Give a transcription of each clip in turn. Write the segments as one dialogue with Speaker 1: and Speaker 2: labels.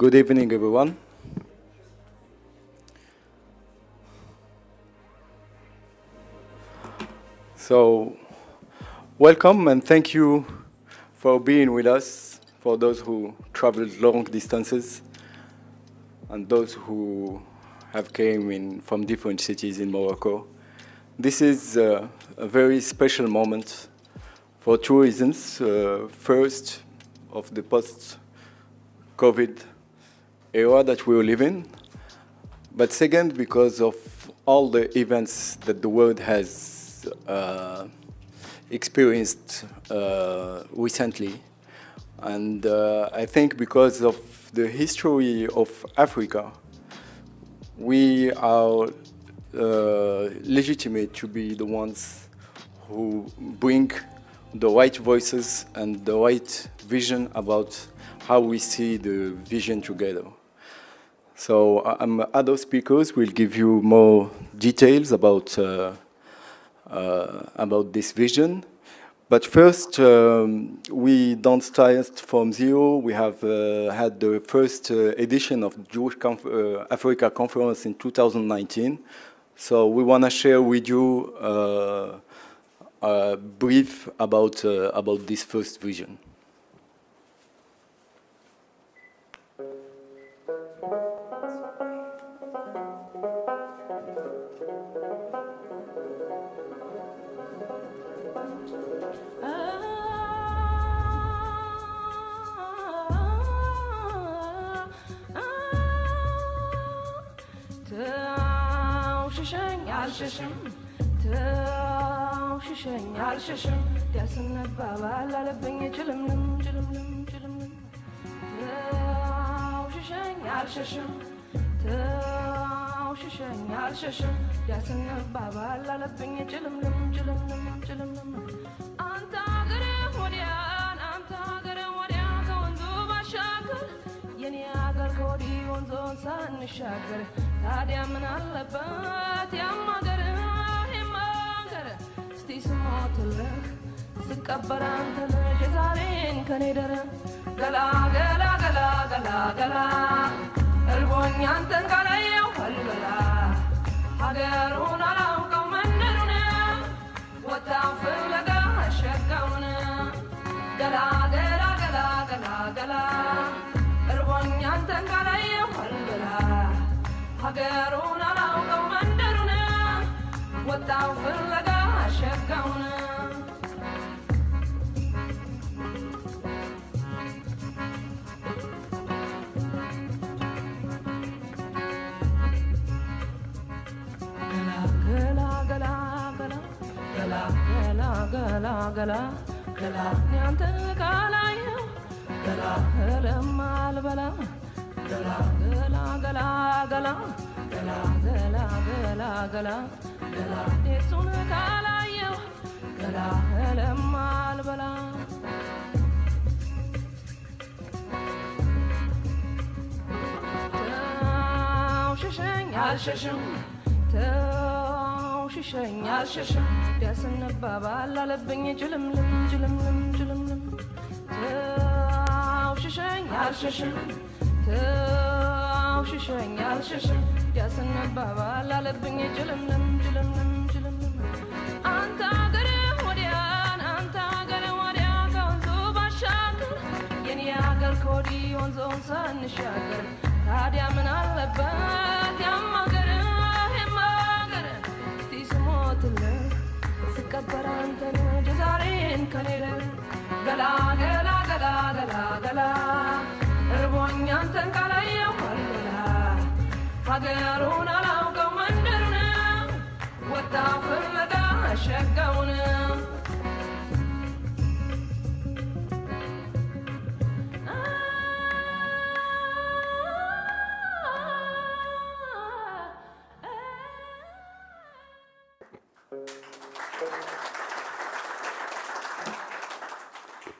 Speaker 1: Good evening, everyone. So, welcome and thank you for being with us, for those who traveled long distances and those who have came in from different cities in Morocco. This is a very special moment for two reasons. First, of the post-COVID era that we live in, but second, because of all the events that the world has experienced recently. And I think because of the history of Africa, we are legitimate to be the ones who bring the right voices and the right vision about how we see the vision together. So other speakers will give you more details about this vision. But first, we don't start from zero. We have had the first edition of Jewish Africa Conference in 2019. So we want to share with you a brief about this first vision.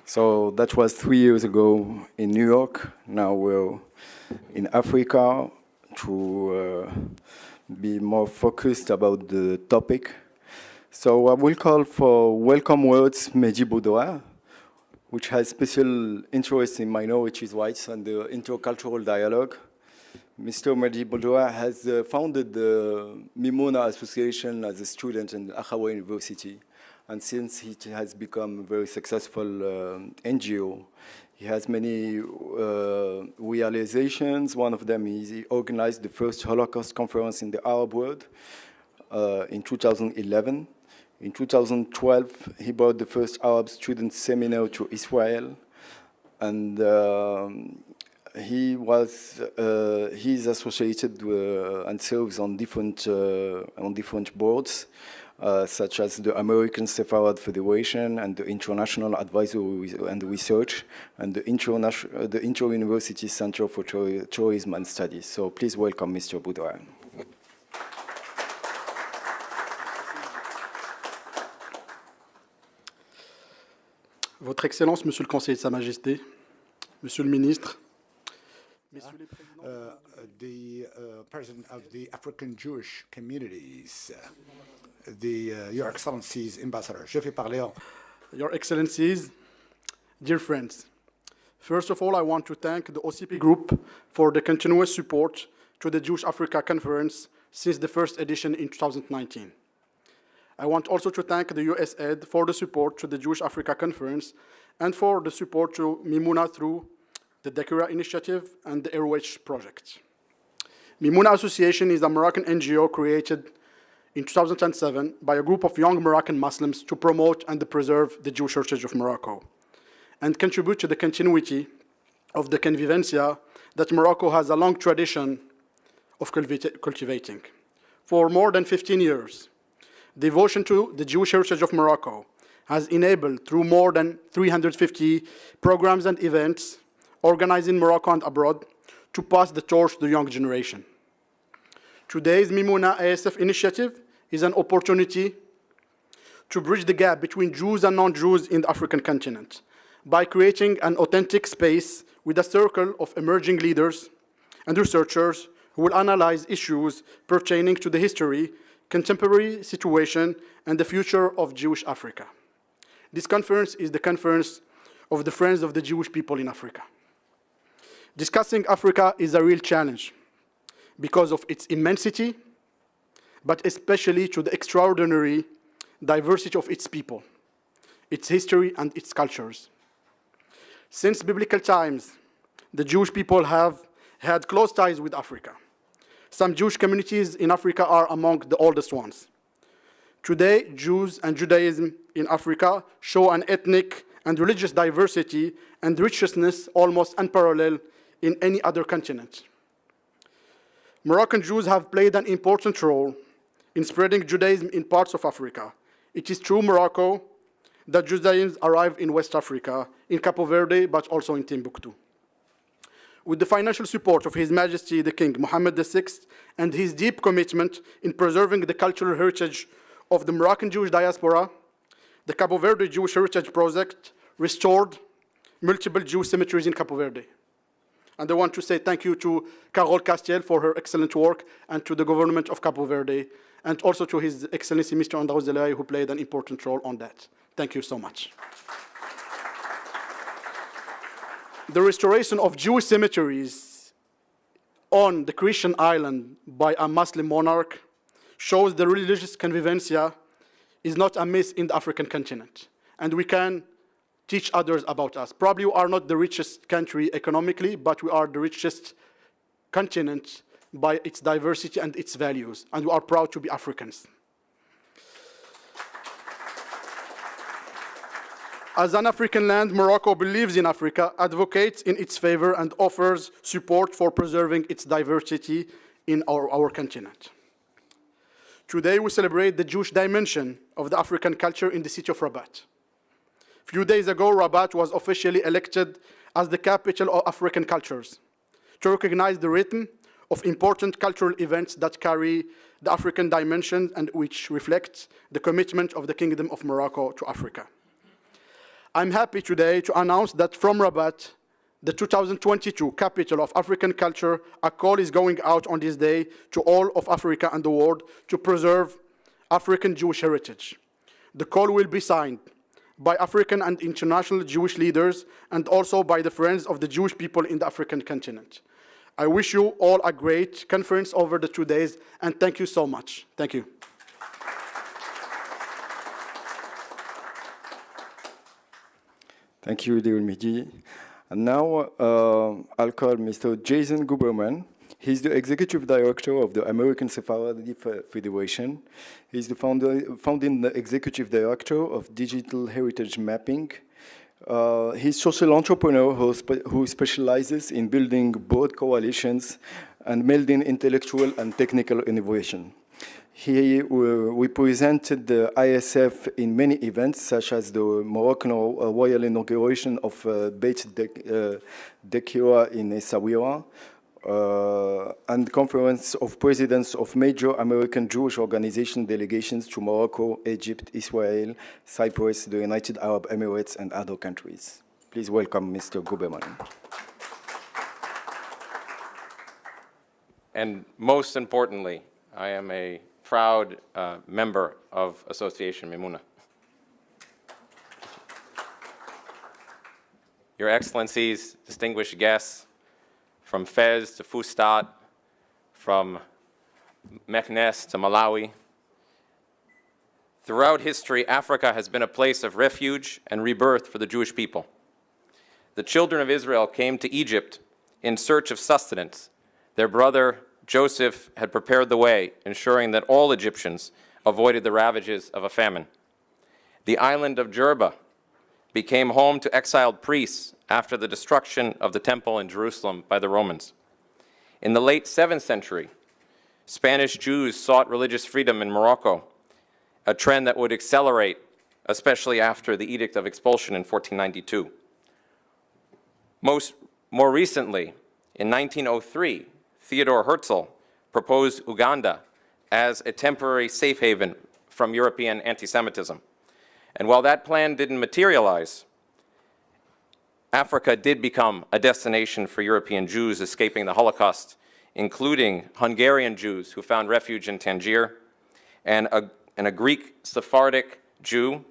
Speaker 1: So that was 3 years ago in New York. Now we're in Africa to be more focused about the topic. So I will call for welcome words Mehdi Boudouin, which has special interest in minorities' rights and the intercultural dialogue. Mr. Mehdi Boudoua has founded the Mimouna Association as a student in Akhawa University. And since he has become a very successful NGO, he has many realizations. One of them is he organized the first Holocaust conference in the Arab world in 2011. In 2012, he brought the first Arab student seminar to Israel. And he's associated and serves on different boards, such as the American Sepharad Federation and the International Advisory and Research and the Inter-University Center for Tourism and Studies. So please welcome Mr. Boudoua.
Speaker 2: Votre Excellence, Monsieur le Conseiller de Sa Majesté, Monsieur le Ministre, Messieurs les Présidents,
Speaker 3: the President of the African Jewish Communities, Your Excellencies, Ambassador. Je vais parler en...
Speaker 2: Your Excellencies, dear friends, first of all, I want to thank the OCP Group for the continuous support to the Jewish Africa Conference since the first edition in 2019. I want also to thank the USAID for the support to the Jewish Africa Conference and for the support to Mimouna through the Dakira Initiative and the Airwatch Project. Mimouna Association is a Moroccan NGO created in 2007 by a group of young Moroccan Muslims to promote and preserve the Jewish heritage of Morocco and contribute to the continuity of the convivencia that Morocco has a long tradition of cultivating. For more than 15 years, devotion to the Jewish heritage of Morocco has enabled, through more than 350 programs and events organized in Morocco and abroad, to pass the torch to the young generation. Today's Mimouna ASF initiative is an opportunity to bridge the gap between Jews and non-Jews in the African continent by creating an authentic space with a circle of emerging leaders and researchers who will analyze issues pertaining to the history, contemporary situation, and the future of Jewish Africa. This conference is the conference of the Friends of the Jewish People in Africa. Discussing Africa is a real challenge because of its immensity, but especially to the extraordinary diversity of its people, its history, and its cultures. Since biblical times, the Jewish people have had close ties with Africa. Some Jewish communities in Africa are among the oldest ones. Today, Jews and Judaism in Africa show an ethnic and religious diversity and richness almost unparalleled in any other continent. Moroccan Jews have played an important role in spreading Judaism in parts of Africa. It is through Morocco that Judaism arrived in West Africa, in Cape Verde, but also in Timbuktu. With the financial support of His Majesty the King Mohammed VI and his deep commitment in preserving the cultural heritage of the Moroccan Jewish diaspora, the Cape Verde Jewish Heritage Project restored multiple Jewish cemeteries in Cape Verde. And I want to say thank you to Carole Castiel for her excellent work and to the government of Cape Verde and also to His Excellency Mr. Andrew Zelay, who played an important role on that. Thank you so much. The restoration of Jewish cemeteries on the Christian island by a Muslim monarch shows the religious convivencia is not a myth in the African continent, and we can teach others about us. Probably we are not the richest country economically, but we are the richest continent by its diversity and its values, and we are proud to be Africans. As an African land, Morocco believes in Africa, advocates in its favor, and offers support for preserving its diversity in our continent. Today, we celebrate the Jewish dimension of the African culture in the city of Rabat. A few days ago, Rabat was officially elected as the capital of African cultures to recognize the rhythm of important cultural events that carry the African dimension and which reflect the commitment of the Kingdom of Morocco to Africa. I'm happy today to announce that from Rabat, the 2022 Capital of African Culture, a call is going out on this day to all of Africa and the world to preserve African Jewish heritage. The call will be signed by African and international Jewish leaders, and also by the friends of the Jewish people in the African continent. I wish you all a great conference over the 2 days, and thank you so much. Thank you.
Speaker 1: Thank you, dear Mehdi. And now I'll call Mr. Jason Guberman. He's the Executive Director of the American Sephardi Federation. He's the founding Executive Director of Digital Heritage Mapping. He's a social entrepreneur who specializes in building broad coalitions and melding intellectual and technical innovation. He represented the ISF in many events, such as the Moroccan royal inauguration of Beit Dekira in Essaouira, and conference of presidents of major American Jewish organization delegations to Morocco, Egypt, Israel, Cyprus, the United Arab Emirates, and other countries. Please welcome Mr. Guberman.
Speaker 4: And most importantly, I am a proud member of Association Mimouna. Your Excellencies, distinguished guests, from Fez to Fustat, from Meknes to Malawi. Throughout history, Africa has been a place of refuge and rebirth for the Jewish people. The children of Israel came to Egypt in search of sustenance. Their brother Joseph had prepared the way, ensuring that all Egyptians avoided the ravages of a famine. The island of Jerba became home to exiled priests after the destruction of the temple in Jerusalem by the Romans. In the late 7th century, Spanish Jews sought religious freedom in Morocco, a trend that would accelerate, especially after the Edict of Expulsion in 1492. More recently, in 1903, Theodore Herzl proposed Uganda as a temporary safe haven from European anti-Semitism. And while that plan didn't materialize, Africa did become a destination for European Jews escaping the Holocaust, including Hungarian Jews who found refuge in Tangier, and a Greek Sephardic Jew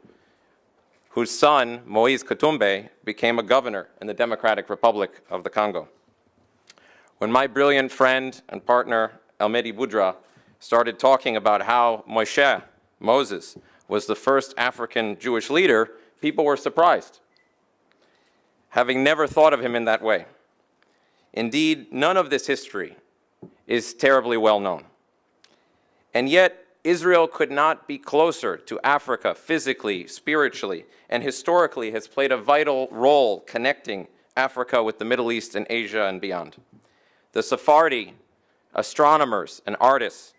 Speaker 4: whose son, Moïse Katumbi, became a governor in the Democratic Republic of the Congo. When my brilliant friend and partner, Almedi Boudra, started talking about how Moses, was the first African Jewish leader, people were surprised, having never thought of him in that way. Indeed, none of this history is terribly well known. And yet, Israel could not be closer to Africa physically, spiritually, and historically has played a vital role connecting Africa with the Middle East and Asia and beyond. The Sephardi, astronomers and artists,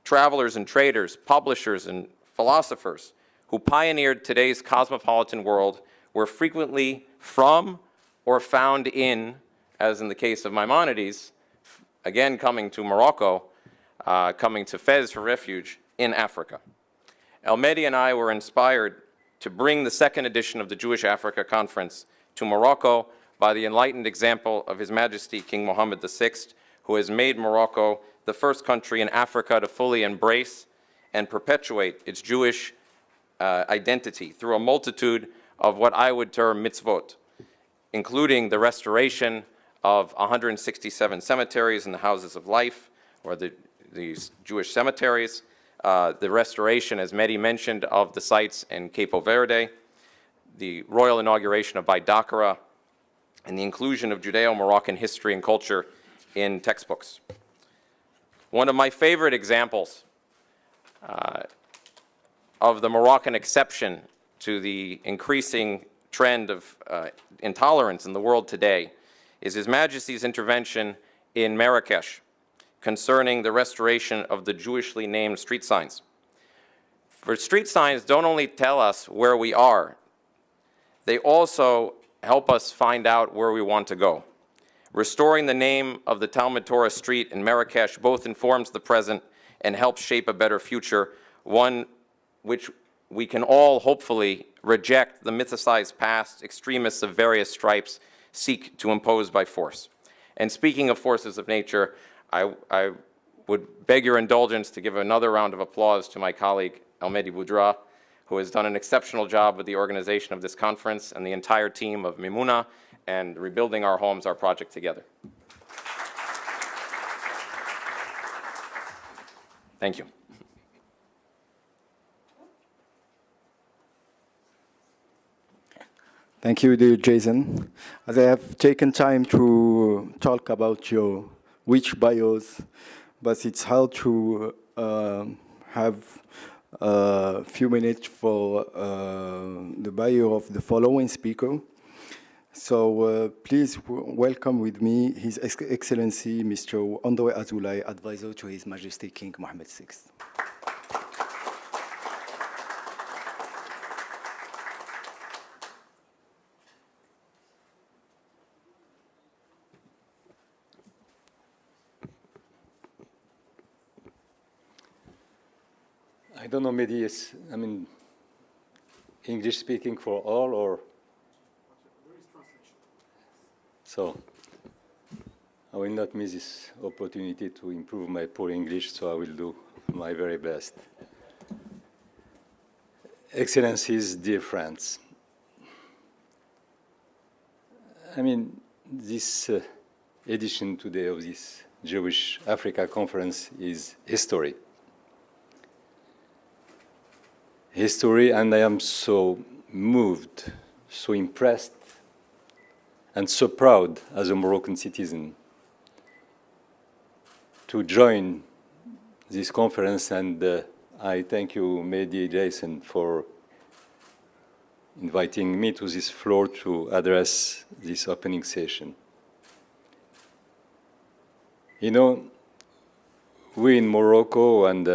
Speaker 4: travelers and traders, publishers and philosophers who pioneered today's cosmopolitan world were frequently from or found in, as in the case of Maimonides, again coming to Morocco, coming to Fez for refuge, in Africa. Almedi and I were inspired to bring the second edition of the Jewish Africa Conference to Morocco by the enlightened example of His Majesty King Mohammed VI, who has made Morocco the first country in Africa to fully embrace and perpetuate its Jewish identity through a multitude of what I would term mitzvot, including the restoration of 167 cemeteries and the houses of life, or these Jewish cemeteries, the restoration, as Mehdi mentioned, of the sites in Capo Verde, the royal inauguration of Beit Dakara, and the inclusion of Judeo-Moroccan history and culture in textbooks. One of my favorite examples of the Moroccan exception to the increasing trend of intolerance in the world today is His Majesty's intervention in Marrakesh concerning the restoration of the Jewishly named street signs. For street signs don't only tell us where we are, they also help us find out where we want to go. Restoring the name of the Talmud Torah street in Marrakesh both informs the present and helps shape a better future, one which we can all hopefully reject the mythicized past extremists of various stripes seek to impose by force. And speaking of forces of nature, I would beg your indulgence to give another round of applause to my colleague Almedi Boudra, who has done an exceptional job with the organization of this conference, and the entire team of Mimouna and Rebuilding Our Homes, our project together. Thank you.
Speaker 1: Thank you, dear Jason. As I have taken time to talk about your rich bios, but it's hard to have a few minutes for the bio of the following speaker. So please welcome with me His Excellency Mr. André Azoulay, Advisor to His Majesty King Mohammed VI.
Speaker 5: I don't know, maybe it's, English speaking for all, or? So, I will not miss this opportunity to improve my poor English, so I will do my very best. Excellencies, dear friends, this edition today of this Jewish Africa Conference is history. History, and I am so moved, so impressed, and so proud as a Moroccan citizen to join this conference, and I thank you, Mehdi, Jason, for inviting me to this floor to address this opening session. You know, we in Morocco, and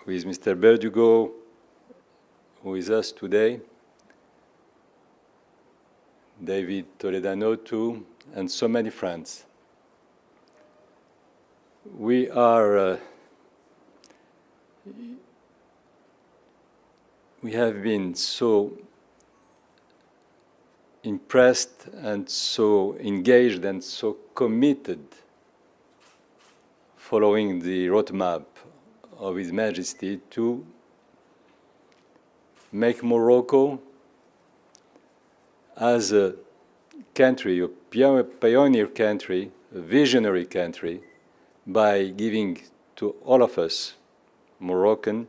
Speaker 5: with Mr. Berdugo, who is us today, David Toledano too, and so many friends. We are, we have been so impressed and so engaged and so committed following the roadmap of His Majesty to make Morocco as a country, a pioneer country, a visionary country, by giving to all of us, Moroccan,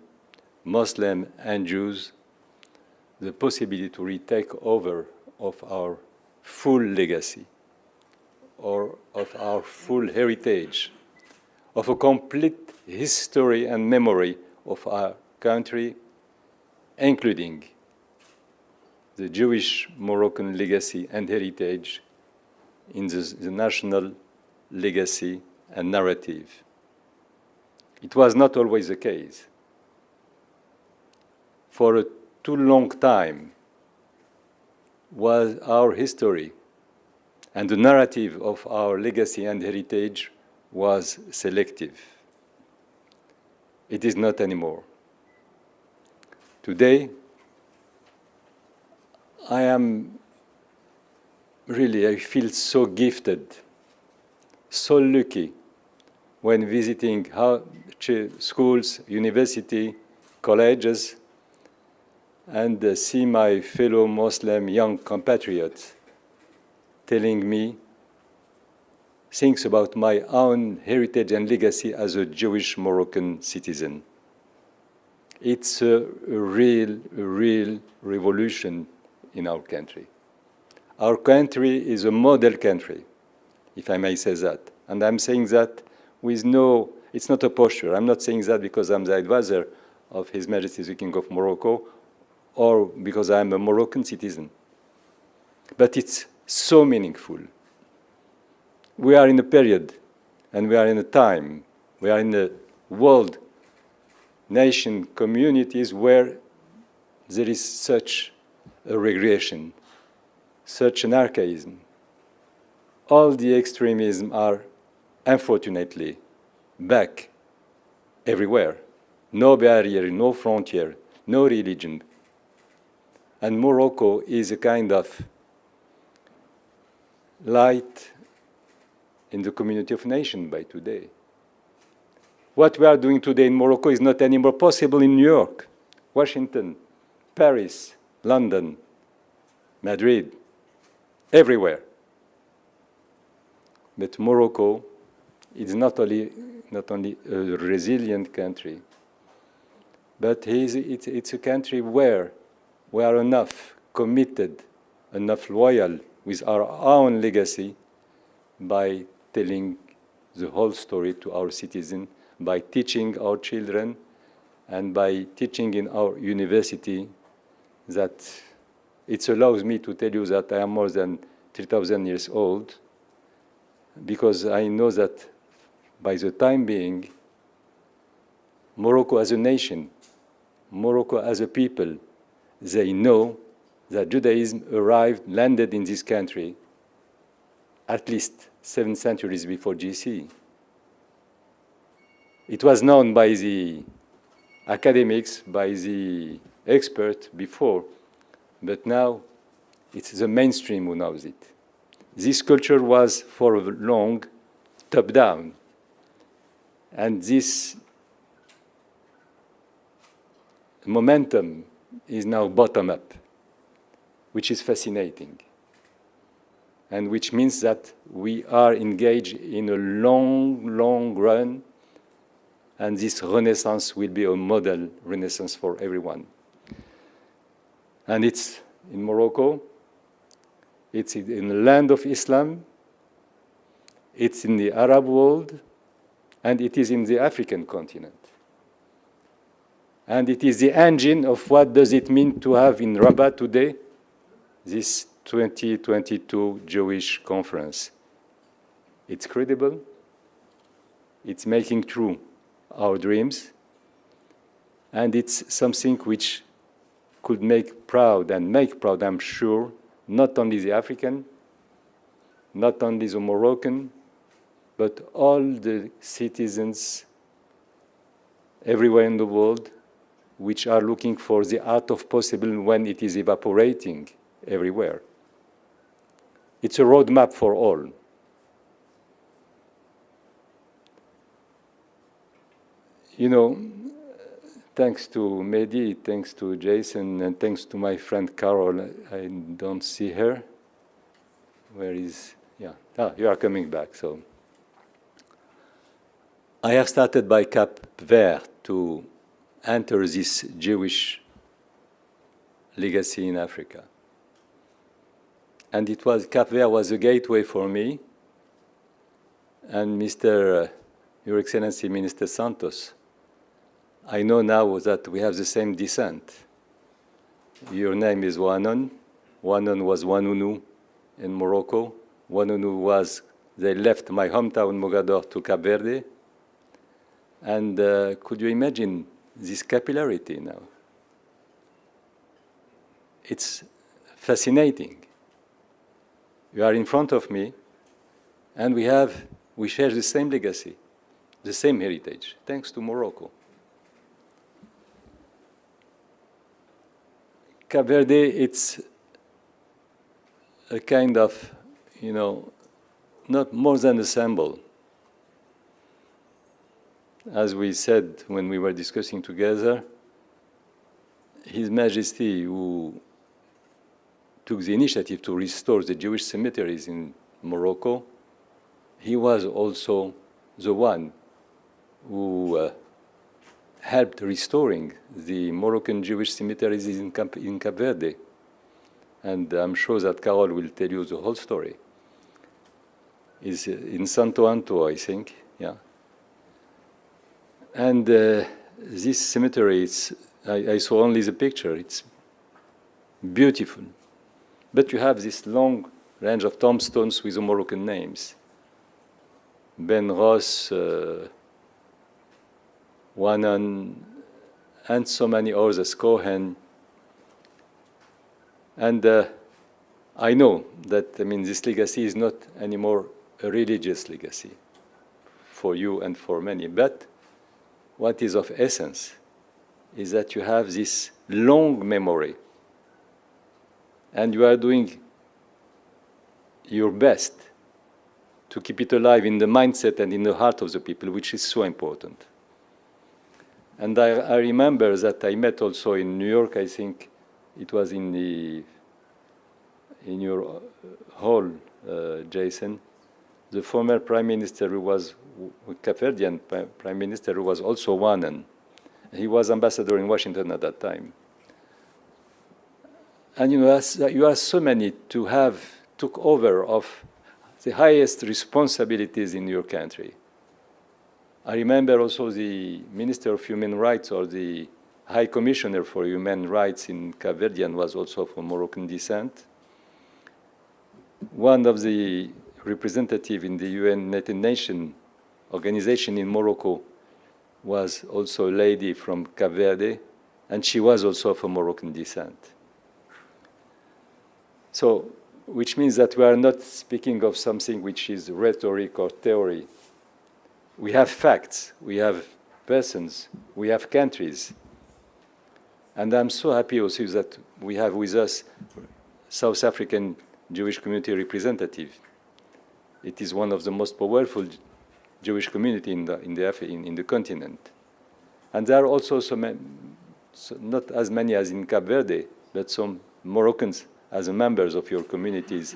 Speaker 5: Muslim and Jews, the possibility to retake over of our full legacy, or of our full heritage, of a complete history and memory of our country, including the Jewish Moroccan legacy and heritage in the national legacy and narrative. It was not always the case. For a too long time was our history, and the narrative of our legacy and heritage was selective. It is not anymore. Today, I feel so gifted, so lucky when visiting schools, university, colleges, and see my fellow Muslim young compatriots telling me things about my own heritage and legacy as a Jewish Moroccan citizen. It's a real revolution in our country. Our country is a model country, if I may say that. And I'm saying that with it's not a posture. I'm not saying that because I'm the advisor of His Majesty the King of Morocco, or because I'm a Moroccan citizen. But it's so meaningful. We are in a period, and we are in a time, we are in a world, nation, communities where there is such a regression, such an archaism. All the extremism are, unfortunately, back everywhere. No barrier, no frontier, no religion. And Morocco is a kind of light in the community of nations by today. What we are doing today in Morocco is not anymore possible in New York, Washington, Paris, London, Madrid, everywhere. But Morocco is not only a resilient country, but it's a country where we are enough committed, enough loyal with our own legacy by telling the whole story to our citizens, by teaching our children, and by teaching in our university. That it allows me to tell you that I am more than 3,000 years old, because I know that by the time being, Morocco as a nation, Morocco as a people, they know that Judaism landed in this country at least 7 centuries before GC. It was known by the academics, by the experts before, but now it's the mainstream who knows it. This culture was for long top-down, and this momentum is now bottom-up, which is fascinating, and which means that we are engaged in a long, long run, and this renaissance will be a model renaissance for everyone. And it's in Morocco, it's in the land of Islam, it's in the Arab world, and it is in the African continent. And it is the engine of what does it mean to have in Rabat today this 2022 Jewish conference. It's credible, it's making true our dreams, and it's something which could make proud, I'm sure, not only the African, not only the Moroccan, but all the citizens everywhere in the world which are looking for the art of possible when it is evaporating everywhere. It's a roadmap for all. You know, thanks to Mehdi, thanks to Jason, and thanks to my friend Carol, I don't see her. Where is, yeah, you are coming back, so. I have started by Cap Vert to enter this Jewish legacy in Africa. And it was, Cap Vert was a gateway for me, and Your Excellency, Minister Santos, I know now that we have the same descent. Your name is Wanon. Wanon was Wanunu in Morocco. Wanunu was, they left my hometown, Mogador, to Cape Verde. And could you imagine this capillarity now? It's fascinating. You are in front of me, and we share the same legacy, the same heritage, thanks to Morocco. Cape Verde, it's a kind of, not more than a symbol. As we said when we were discussing together, His Majesty, who took the initiative to restore the Jewish cemeteries in Morocco, he was also the one who helped restoring the Moroccan Jewish cemeteries in Cape Verde. And I'm sure that Carol will tell you the whole story. It's in Santo Anto, I think, yeah. And this cemetery, I saw only the picture, it's beautiful. But you have this long range of tombstones with the Moroccan names. Ben Ross, Wanan, and so many others, Cohen. And I know that, this legacy is not anymore a religious legacy for you and for many, but what is of essence is that you have this long memory, and you are doing your best to keep it alive in the mindset and in the heart of the people, which is so important. And I remember that I met also in New York, I think, it was in your hall, Jason. The former Prime Minister who was Cape Verdean Prime Minister who was also one, and he was ambassador in Washington at that time. And you are so many to have took over of the highest responsibilities in your country. I remember also the Minister of Human Rights, or the High Commissioner for Human Rights in Cape Verdean was also from Moroccan descent. One of the representatives in the United Nations organization in Morocco was also a lady from Cape Verde, and she was also of Moroccan descent. So, which means that we are not speaking of something which is rhetoric or theory. We have facts, we have persons, we have countries. And I'm so happy also that we have with us South African Jewish community representative. It is one of the most powerful Jewish community in the continent. And there are also not as many as in Cape Verde, but some Moroccans as members of your communities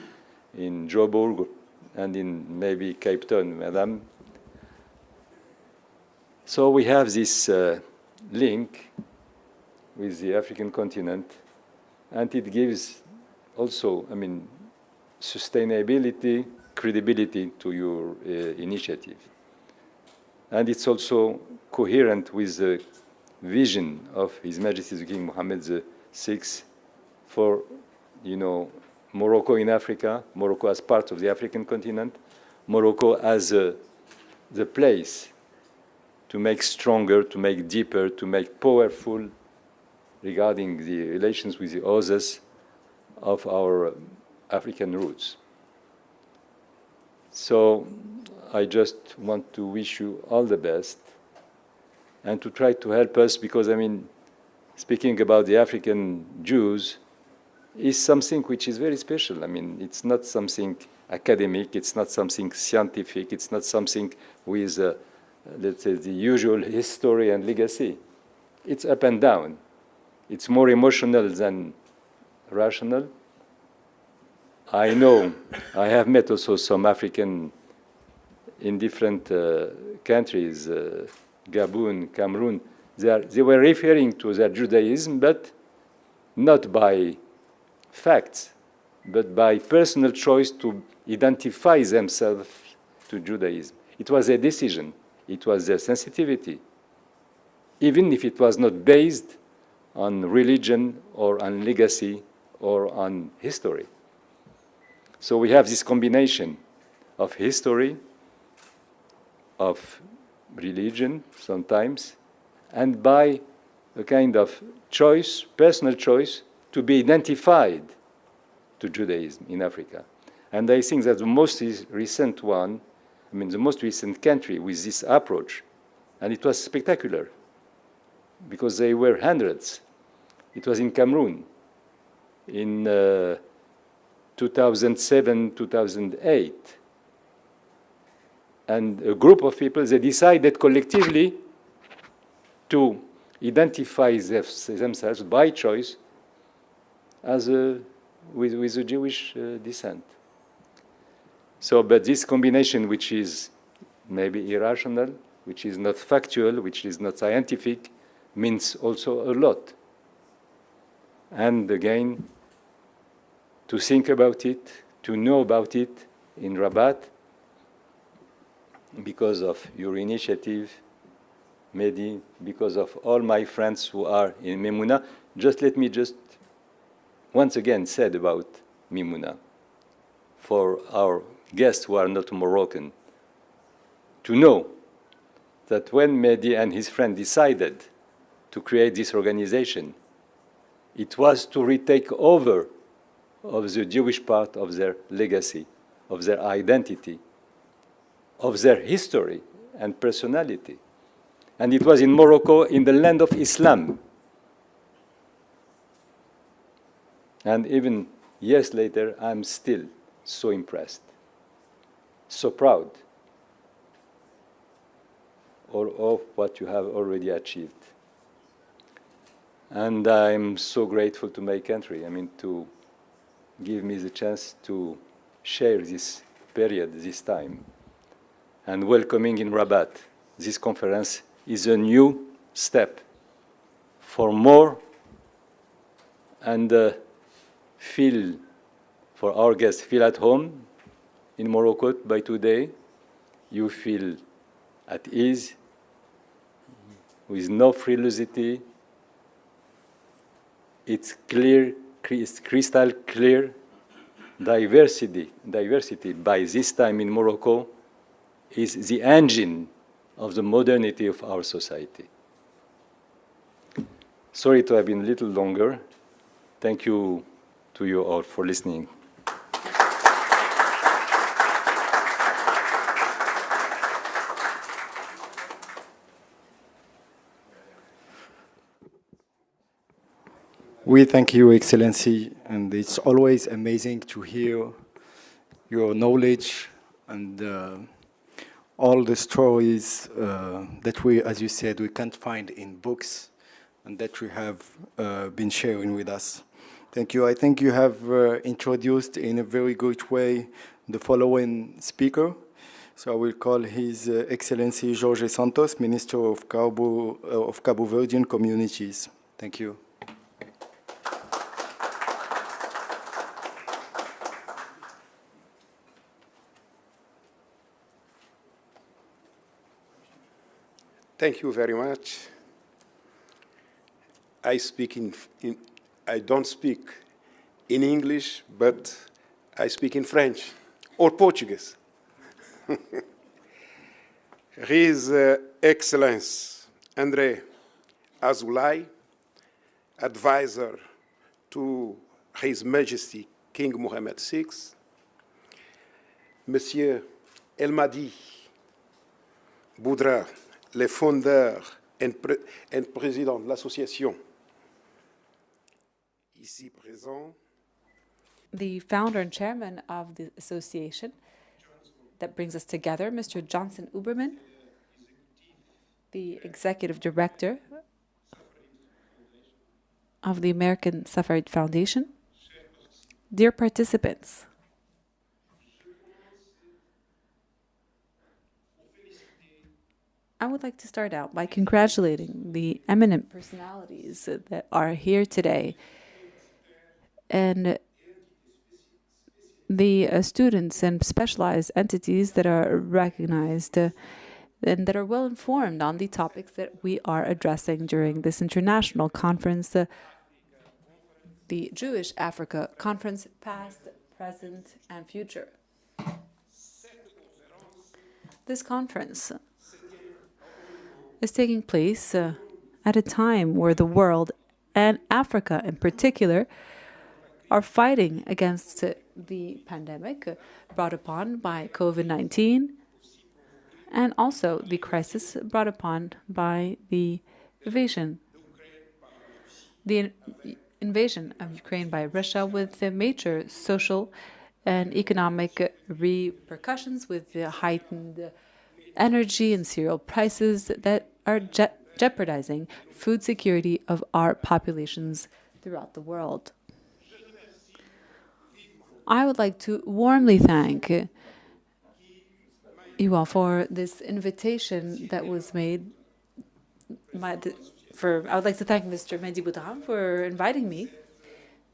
Speaker 5: in Joburg and in maybe Cape Town, Madam. So we have this link with the African continent, and it gives also, sustainability, credibility to your initiative. And it's also coherent with the vision of His Majesty the King Mohammed VI for, Morocco in Africa, Morocco as part of the African continent, Morocco as the place to make stronger, to make deeper, to make powerful regarding the relations with the others of our African roots. So I just want to wish you all the best and to try to help us, because, speaking about the African Jews is something which is very special. It's not something academic, it's not something scientific, it's not something with, let's say, the usual history and legacy. It's up and down. It's more emotional than rational. I know, I have met also some African in different countries, Gabon, Cameroon. They were referring to their Judaism, but not by facts, but by personal choice to identify themselves to Judaism. It was a decision. It was their sensitivity, even if it was not based on religion or on legacy or on history. So we have this combination of history, of religion sometimes, and by a kind of choice, personal choice, to be identified to Judaism in Africa. And I think that the most recent one, the most recent country with this approach, and it was spectacular, because they were hundreds. It was in Cameroon in 2007, 2008. And a group of people, they decided collectively to identify themselves by choice as with a Jewish descent. So, but this combination, which is maybe irrational, which is not factual, which is not scientific, means also a lot. And again, to think about it, to know about it in Rabat, because of your initiative, Mehdi, because of all my friends who are in Mimouna. Let me once again said about Mimouna, for our guests who are not Moroccan, to know that when Mehdi and his friend decided to create this organization, it was to retake over of the Jewish part of their legacy, of their identity, of their history and personality. And it was in Morocco, in the land of Islam. And even years later, I'm still so impressed, so proud of what you have already achieved. And I'm so grateful to my country, to give me the chance to share this period, this time. And welcoming in Rabat this conference is a new step for more and feel, for our guests, feel at home in Morocco by today. You feel at ease, with no frilosity. It's clear, it's crystal clear. Diversity by this time in Morocco is the engine of the modernity of our society. Sorry to have been a little longer. Thank you to you all for listening.
Speaker 1: We thank you, Excellency, and it's always amazing to hear your knowledge and all the stories that we, as you said, we can't find in books and that you have been sharing with us. Thank you. I think you have introduced in a very good way the following speaker. So I will call His Excellency Jorge Santos, Minister of Cabo Verdean Communities. Thank you.
Speaker 6: Thank you very much. I don't speak in English, but I speak in French or Portuguese. His Excellence André Azoulay, advisor to His Majesty King Mohammed VI, Monsieur Elmadi Boudra, le fondeur et président de l'association, ici présent.
Speaker 7: The founder and chairman of the association that brings us together, Mr. Johnson Uberman, the executive director of the American Safarid Foundation. Dear participants, I would like to start out by congratulating the eminent personalities that are here today and the students and specialized entities that are recognized and that are well informed on the topics that we are addressing during this international conference, the Jewish Africa Conference, past, present, and future. This conference is taking place at a time where the world, and Africa in particular, are fighting against the pandemic brought upon by COVID-19 and also the crisis brought upon by the invasion of Ukraine by Russia, with the major social and economic repercussions, with the heightened energy and cereal prices that are jeopardizing food security of our populations throughout the world. I would like to warmly thank you all for this invitation that was made. I would like to thank Mr. Mehdi Boudram for inviting me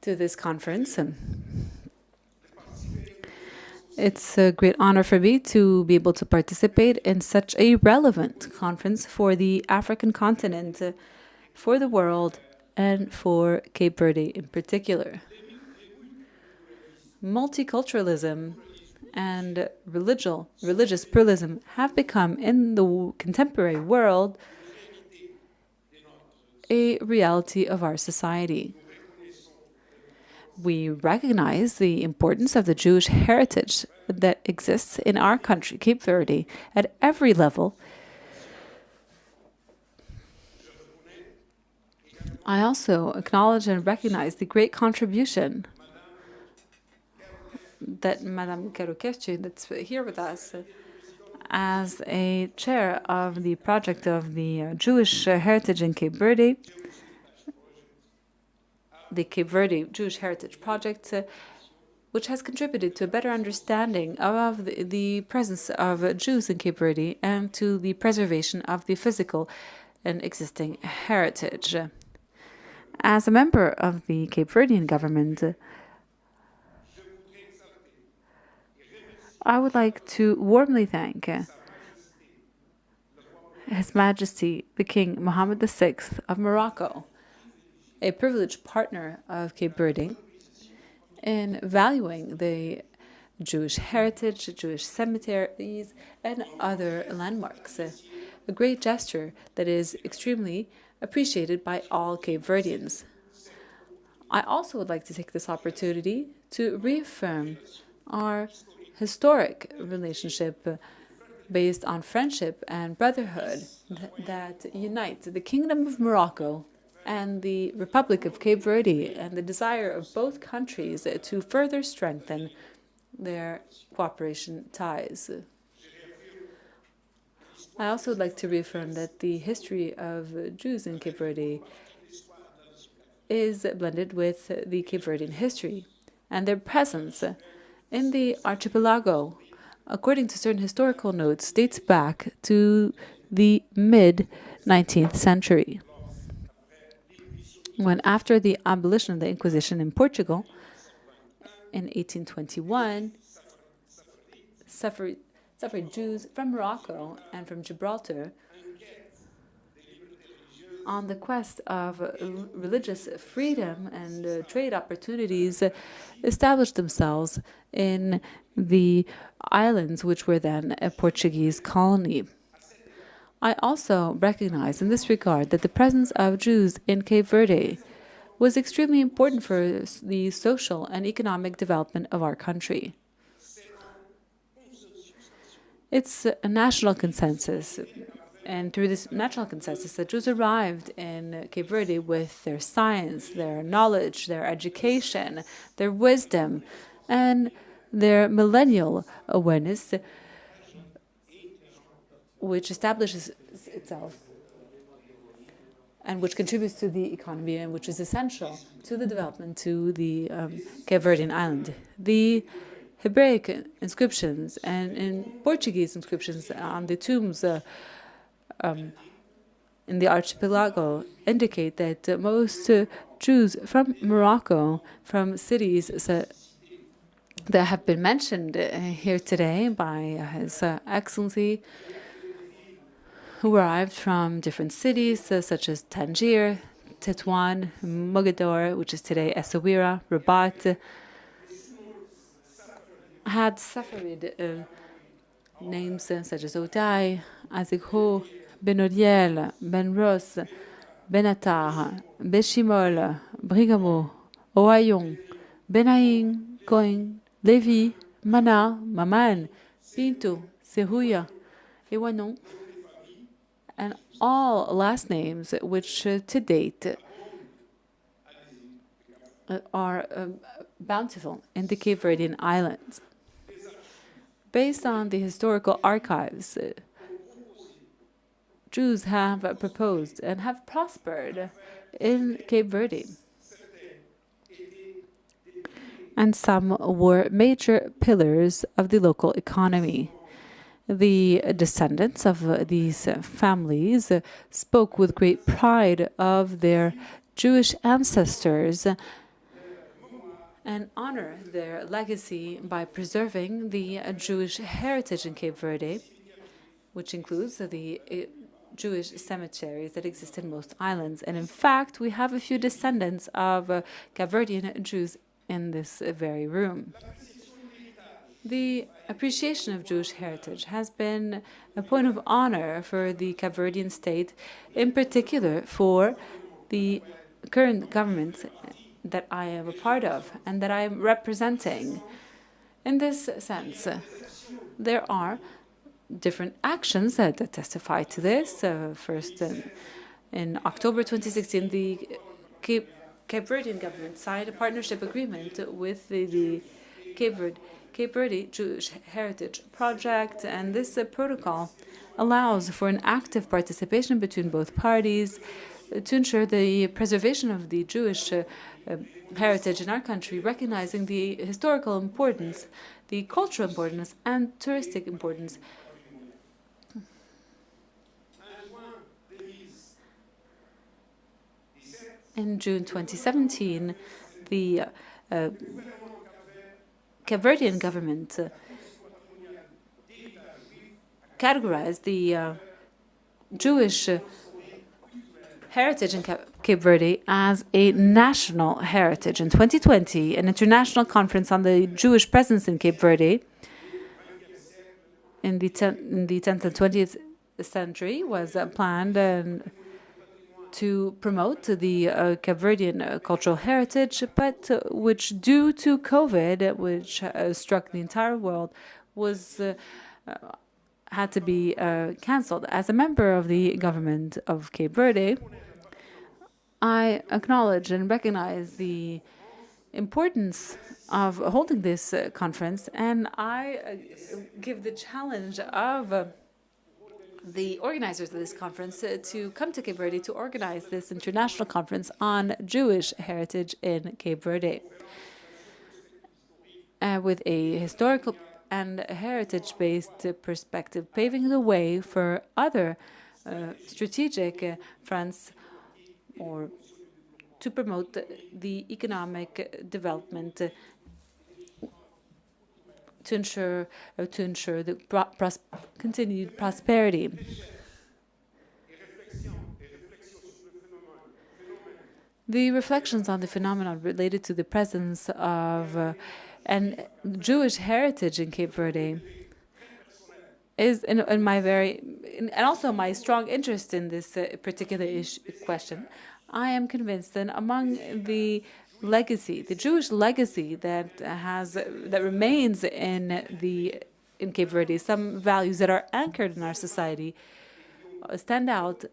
Speaker 7: to this conference. It's a great honor for me to be able to participate in such a relevant conference for the African continent, for the world, and for Cape Verde in particular. Multiculturalism and religious pluralism have become, in the contemporary world, a reality of our society. We recognize the importance of the Jewish heritage that exists in our country, Cape Verde, at every level. I also acknowledge and recognize the great contribution that Madame Karukeshi, that's here with us, as a chair of the project of the Jewish heritage in Cape Verde, the Cape Verde Jewish Heritage Project, which has contributed to a better understanding of the presence of Jews in Cape Verde and to the preservation of the physical and existing heritage. As a member of the Cape Verdean government, I would like to warmly thank His Majesty the King Mohammed VI of Morocco, a privileged partner of Cape Verde, in valuing the Jewish heritage, Jewish cemeteries, and other landmarks. A great gesture that is extremely appreciated by all Cape Verdeans. I also would like to take this opportunity to reaffirm our historic relationship based on friendship and brotherhood that unites the Kingdom of Morocco and the Republic of Cape Verde, and the desire of both countries to further strengthen their cooperation ties. I also would like to reaffirm that the history of Jews in Cape Verde is blended with the Cape Verdean history, and their presence in the archipelago, according to certain historical notes, dates back to the mid-19th century, when, after the abolition of the Inquisition in Portugal in 1821, suffered Jews from Morocco and from Gibraltar, on the quest of religious freedom and trade opportunities, established themselves in the islands, which were then a Portuguese colony. I also recognize in this regard that the presence of Jews in Cape Verde was extremely important for the social and economic development of our country. It's a national consensus, and through this national consensus, the Jews arrived in Cape Verde with their science, their knowledge, their education, their wisdom, and their millennial awareness, which establishes itself and which contributes to the economy and which is essential to the development to the Cape Verdean island. The Hebraic inscriptions and in Portuguese inscriptions on the tombs in the archipelago indicate that most Jews from Morocco, from cities that have been mentioned here today by His Excellency, who arrived from different cities such as Tangier, Tetuan, Mogador, which is today Essaouira, Rabat, had suffered names such as Otai, Azekho, Benodiel, Benros, Benatar, Beshimol, Brigamo, Oayon, Benaïn, Coin, Lévi, Mana, Maman, Pinto, Serrouya, Ewanon, and all last names which to date are bountiful in the Cape Verdean Islands. Based on the historical archives, Jews have proposed and have prospered in Cape Verde. And some were major pillars of the local economy. The descendants of these families spoke with great pride of their Jewish ancestors and honor their legacy by preserving the Jewish heritage in Cape Verde, which includes the Jewish cemeteries that exist in most islands. And in fact, we have a few descendants of Cape Verdean Jews in this very room. The appreciation of Jewish heritage has been a point of honor for the Cape Verdean state, in particular for the current government that I am a part of and that I am representing. In this sense, there are different actions that testify to this. First, in October 2016, the Cape Verdean government signed a partnership agreement with the Cape Verde Jewish Heritage Project, and this protocol allows for an active participation between both parties to ensure the preservation of the Jewish heritage in our country, recognizing the historical importance, the cultural importance, and touristic importance. In June 2017, the Cape Verdean government categorized the Jewish heritage in Cape Verde as a national heritage. In 2020, an international conference on the Jewish presence in Cape Verde in the 10th and 20th century was planned to promote the Cape Verdean cultural heritage, but which, due to COVID, which struck the entire world, was had to be cancelled. As a member of the government of Cape Verde, I acknowledge and recognize the importance of holding this conference, and I give the challenge of the organizers of this conference to come to Cape Verde to organize this international conference on Jewish heritage in Cape Verde. With a historical and heritage-based perspective, paving the way for other strategic fronts or to promote the economic development to ensure the continued prosperity. The reflections on the phenomenon related to the presence of and Jewish heritage in Cape Verde is in my and also my strong interest in this particular question. I am convinced that among the Jewish legacy that remains in Cape Verde, some values that are anchored in our society stand out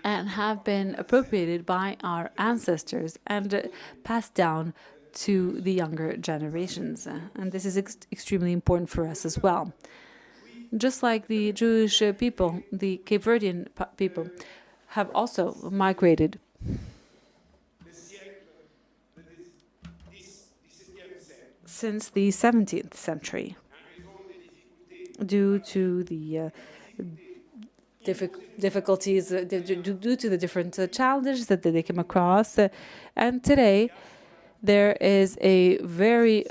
Speaker 7: and have been appropriated by our ancestors and passed down to the younger generations. And this is extremely important for us as well. Just like the Jewish people, the Cape Verdean people have also migrated since the 17th century due to the difficulties, due to the different challenges that they came across. And today, there is a very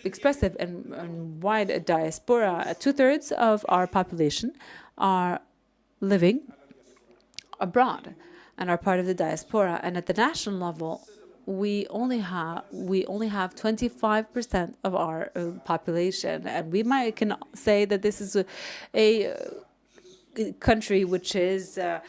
Speaker 7: expressive and wide diaspora. 2/3 of our population are living abroad and are part of the diaspora. And at the national level, we only have 25% of our population, and we can say that this is a country which is a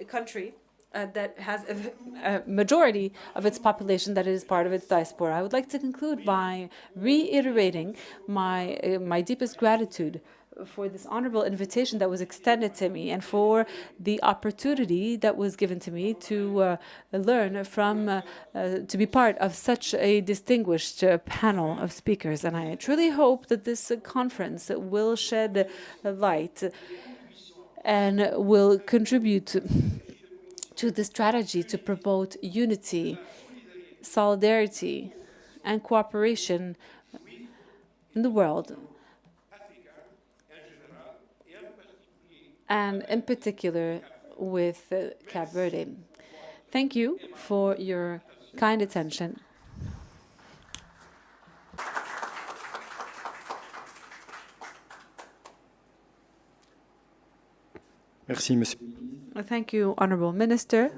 Speaker 7: country that has a majority of its population that is part of its diaspora. I would like to conclude by reiterating my deepest gratitude for this honorable invitation that was extended to me and for the opportunity that was given to me to learn from, to be part of such a distinguished panel of speakers. And I truly hope that this conference will shed light and will contribute to the strategy to promote unity, solidarity, and cooperation in the world, and in particular with Cape Verde. Thank you for your kind attention.
Speaker 1: Merci, Monsieur.
Speaker 7: Thank you, Honorable Minister.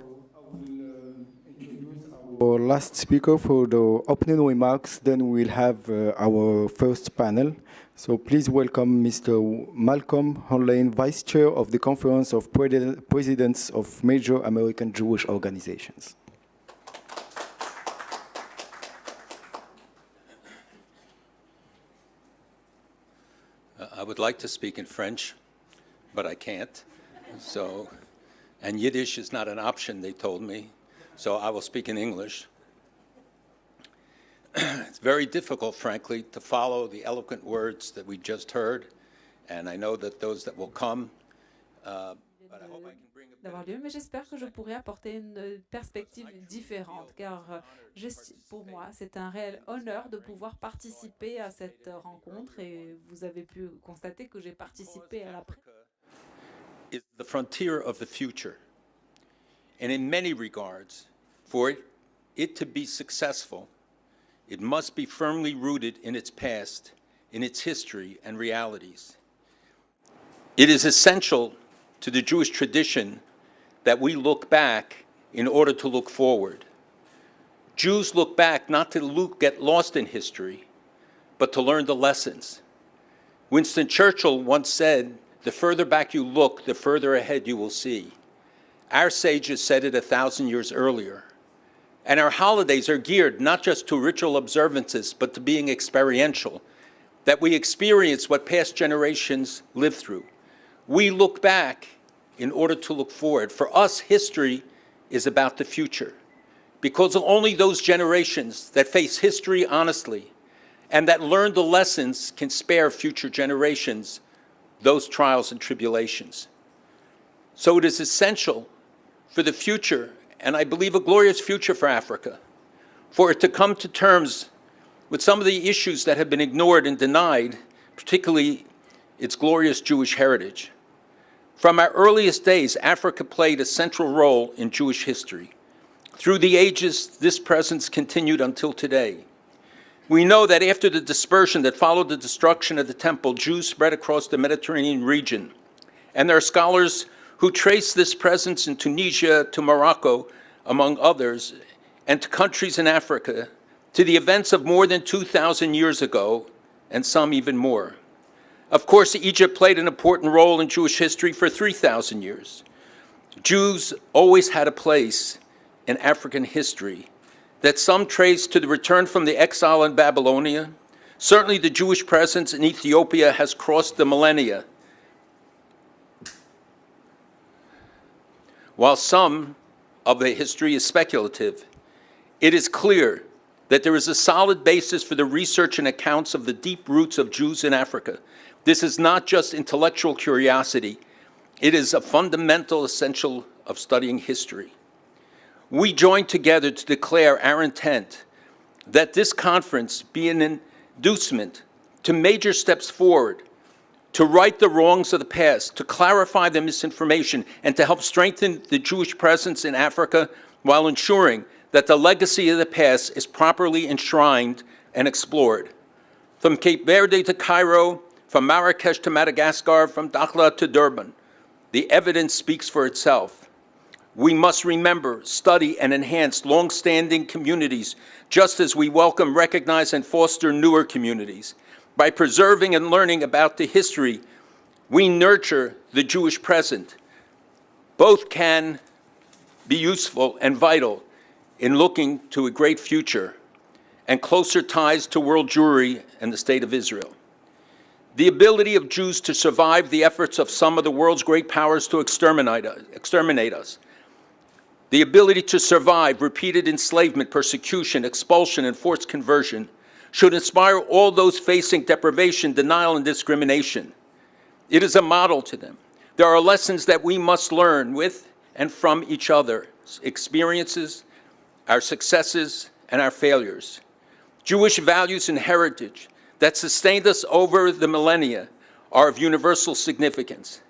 Speaker 1: Our last speaker for the opening remarks, then we'll have our first panel. So please welcome Mr. Malcolm Honlane, Vice Chair of the Conference of Presidents of Major American Jewish Organizations.
Speaker 8: I would like to speak in French, but I can't. So, and Yiddish is not an option, they told me, so I will speak in English. It's very difficult, frankly, to follow the eloquent words that we just heard, and I know that those that will come
Speaker 7: d'avoir lieu, mais j'espère que je pourrai apporter une perspective différente, car pour moi, c'est un réel honneur de pouvoir participer à cette rencontre, et vous avez pu constater que j'ai participé à la
Speaker 8: is the frontier of the future. And in many regards, for it to be successful, it must be firmly rooted in its past, in its history and realities. It is essential to the Jewish tradition that we look back in order to look forward. Jews look back not to get lost in history, but to learn the lessons. Winston Churchill once said, "The further back you look, the further ahead you will see." Our sages said it 1,000 years earlier. And our holidays are geared not just to ritual observances, but to being experiential, that we experience what past generations lived through. We look back in order to look forward. For us, history is about the future, because only those generations that face history honestly and that learn the lessons can spare future generations those trials and tribulations. So it is essential for the future, and I believe a glorious future for Africa, for it to come to terms with some of the issues that have been ignored and denied, particularly its glorious Jewish heritage. From our earliest days, Africa played a central role in Jewish history. Through the ages, this presence continued until today. We know that after the dispersion that followed the destruction of the temple, Jews spread across the Mediterranean region. And there are scholars who trace this presence in Tunisia to Morocco, among others, and to countries in Africa, to the events of more than 2,000 years ago, and some even more. Of course, Egypt played an important role in Jewish history for 3,000 years. Jews always had a place in African history that some trace to the return from the exile in Babylonia. Certainly the Jewish presence in Ethiopia has crossed the millennia. While some of the history is speculative, it is clear that there is a solid basis for the research and accounts of the deep roots of Jews in Africa. This is not just intellectual curiosity. It is a fundamental essential of studying history. We join together to declare our intent that this conference be an inducement to major steps forward, to right the wrongs of the past, to clarify the misinformation, and to help strengthen the Jewish presence in Africa while ensuring that the legacy of the past is properly enshrined and explored. From Cape Verde to Cairo, from Marrakesh to Madagascar, from Dakhla to Durban, the evidence speaks for itself. We must remember, study, and enhance long-standing communities, just as we welcome, recognize, and foster newer communities. By preserving and learning about the history, we nurture the Jewish present. Both can be useful and vital in looking to a great future and closer ties to world Jewry and the State of Israel. The ability of Jews to survive the efforts of some of the world's great powers to exterminate us. The ability to survive repeated enslavement, persecution, expulsion, and forced conversion should inspire all those facing deprivation, denial, and discrimination. It is a model to them. There are lessons that we must learn with and from each other's experiences, our successes, and our failures. Jewish values and heritage that sustained us over the millennia are of universal significance.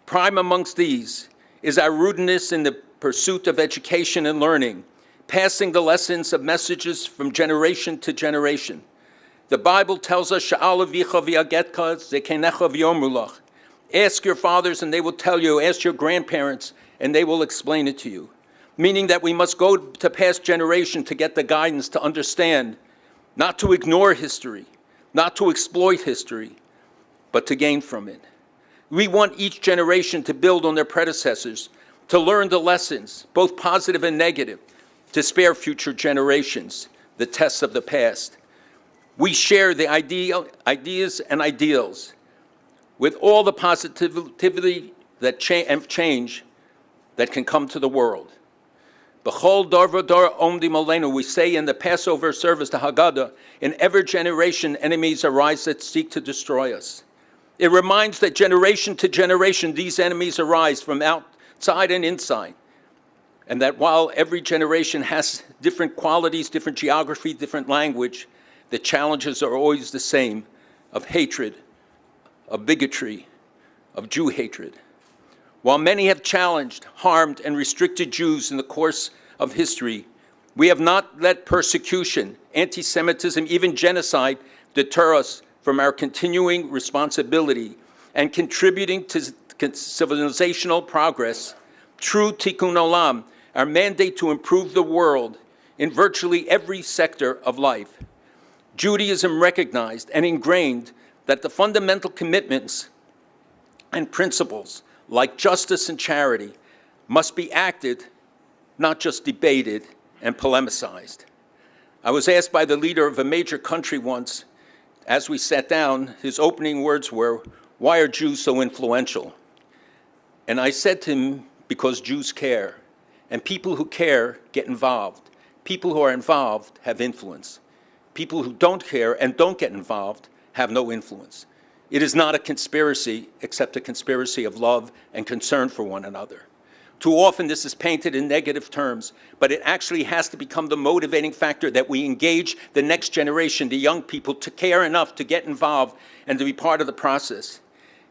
Speaker 8: Prime amongst these is our rootedness in the pursuit of education and learning, passing the lessons of messages from generation to generation. The Bible tells us, ask your fathers and they will tell you, ask your grandparents and they will explain it to you. Meaning that we must go to past generation to get the guidance to understand, not to ignore history, not to exploit history, but to gain from it. We want each generation to build on their predecessors, to learn the lessons, both positive and negative, to spare future generations the tests of the past. We share the ideas and ideals with all the positivity and change that can come to the world. B'chol dar v'dar omdim aleinu, we say in the Passover service, the Haggadah, in every generation enemies arise that seek to destroy us. It reminds that generation to generation, these enemies arise from outside and inside. And that while every generation has different qualities, different geography, different language, the challenges are always the same, of hatred, of bigotry, of Jew hatred. While many have challenged, harmed, and restricted Jews in the course of history, we have not let persecution, anti-Semitism, even genocide deter us from our continuing responsibility and contributing to civilizational progress. True Tikkun Olam, our mandate to improve the world in virtually every sector of life. Judaism recognized and ingrained that the fundamental commitments and principles like justice and charity must be acted, not just debated and polemicized. I was asked by the leader of a major country once, as we sat down, his opening words were, "Why are Jews so influential?" And I said to him, because Jews care, and people who care get involved. People who are involved have influence. People who don't care and don't get involved have no influence. It is not a conspiracy, except a conspiracy of love and concern for one another. Too often this is painted in negative terms, but it actually has to become the motivating factor that we engage the next generation, the young people, to care enough to get involved and to be part of the process.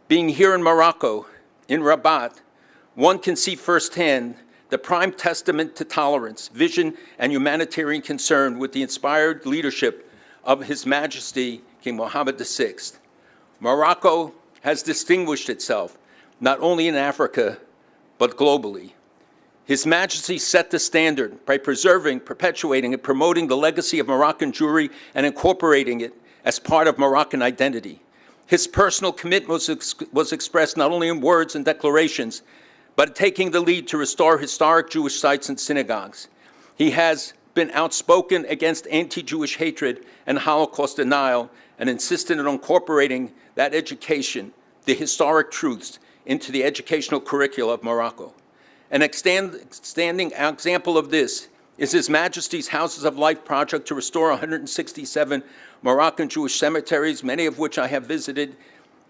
Speaker 8: Being here in Morocco, in Rabat, one can see firsthand the prime testament to tolerance, vision, and humanitarian concern with the inspired leadership of His Majesty King Mohammed VI. Morocco has distinguished itself not only in Africa, but globally. His Majesty set the standard by preserving, perpetuating, and promoting the legacy of Moroccan Jewry and incorporating it as part of Moroccan identity. His personal commitment was expressed not only in words and declarations, but taking the lead to restore historic Jewish sites and synagogues. He has been outspoken against anti-Jewish hatred and Holocaust denial and insisted on incorporating that education, the historic truths, into the educational curricula of Morocco. An outstanding example of this is His Majesty's Houses of Life project to restore 167 Moroccan Jewish cemeteries, many of which I have visited,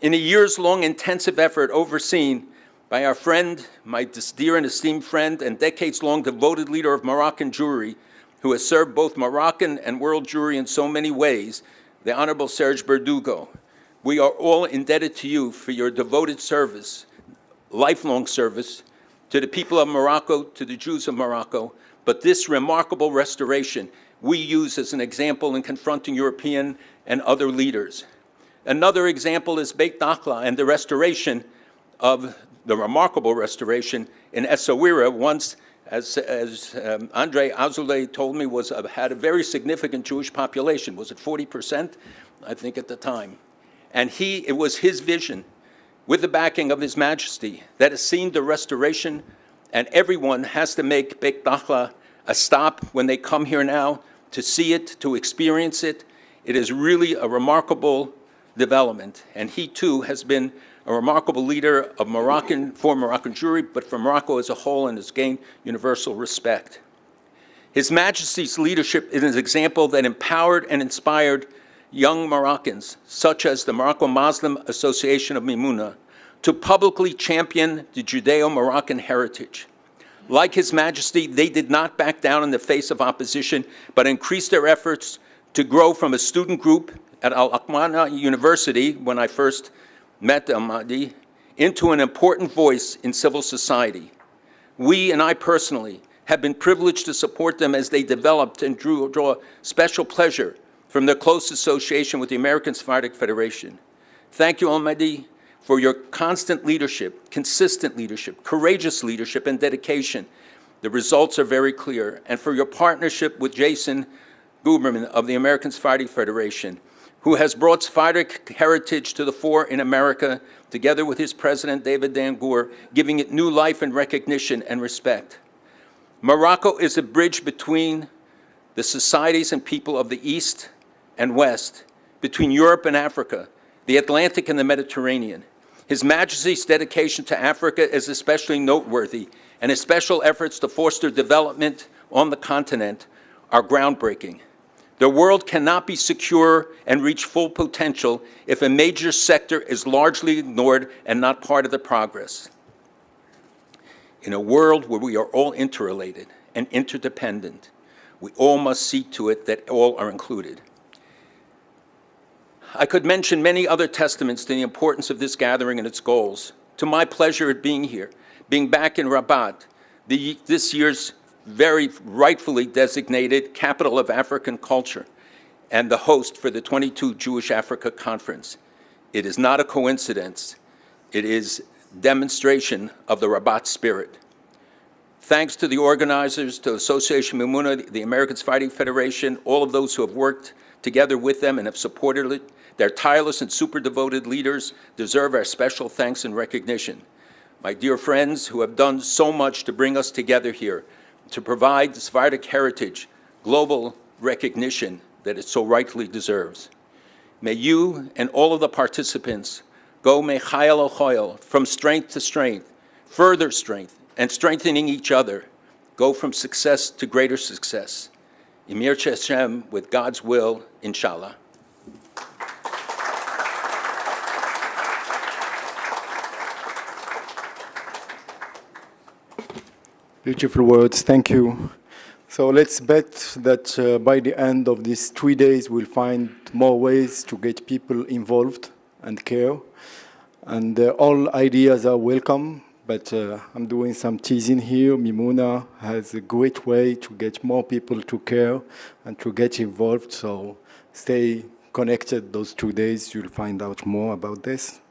Speaker 8: in a years-long intensive effort overseen by our friend, my dear and esteemed friend, and decades-long devoted leader of Moroccan Jewry, who has served both Moroccan and world Jewry in so many ways, the Honorable Serge Berdugo. We are all indebted to you for your devoted service, lifelong service, to the people of Morocco, to the Jews of Morocco, but this remarkable restoration we use as an example in confronting European and other leaders. Another example is Beit Dakhla and the restoration of the remarkable restoration in Essaouira, once, as Andre Azoulay told me, had a very significant Jewish population. Was it 40%? I think at the time. And it was his vision, with the backing of His Majesty, that has seen the restoration, and everyone has to make Beit Dakhla a stop when they come here now to see it, to experience it. It is really a remarkable development, and he too has been a remarkable leader of Moroccan Jewry, but for Morocco as a whole, and has gained universal respect. His Majesty's leadership is an example that empowered and inspired young Moroccans, such as the Morocco-Muslim Association of Mimouna, to publicly champion the Judeo-Moroccan heritage. Like His Majesty, they did not back down in the face of opposition, but increased their efforts to grow from a student group at Al-Aqmana University, when I first met Mahdi, into an important voice in civil society. We, and I personally, have been privileged to support them as they developed and draw special pleasure from their close association with the American Sephardic Federation. Thank you, Al-Mahdi, for your constant leadership, consistent leadership, courageous leadership, and dedication. The results are very clear. And for your partnership with Jason Guberman of the American Sephardic Federation, who has brought Sephardic heritage to the fore in America, together with his president, David Dan-Gur, giving it new life and recognition and respect. Morocco is a bridge between the societies and people of the East and West, between Europe and Africa, the Atlantic and the Mediterranean. His Majesty's dedication to Africa is especially noteworthy, and his special efforts to foster development on the continent are groundbreaking. The world cannot be secure and reach full potential if a major sector is largely ignored and not part of the progress. In a world where we are all interrelated and interdependent, we all must see to it that all are included. I could mention many other testaments to the importance of this gathering and its goals. To my pleasure at being here, being back in Rabat, this year's very rightfully designated capital of African culture and the host for the 22 Jewish Africa Conference. It is not a coincidence. It is demonstration of the Rabat spirit. Thanks to the organizers, to Association Mimouna, the Americans Fighting Federation, all of those who have worked together with them and have supported it. Their tireless and super devoted leaders deserve our special thanks and recognition. My dear friends who have done so much to bring us together here, to provide the Sephardic heritage global recognition that it so rightly deserves. May you and all of the participants go mechayel ochoyel, from strength to strength, further strength, and strengthening each other, go from success to greater success. Emir Hashem, with God's will, inshallah.
Speaker 1: Beautiful words, thank you. So let's bet that by the end of these 3 days, we'll find more ways to get people involved and care. And all ideas are welcome, but I'm doing some teasing here. Mimouna has a great way to get more people to care and to get involved, so stay connected those 2 days. You'll find out more about this.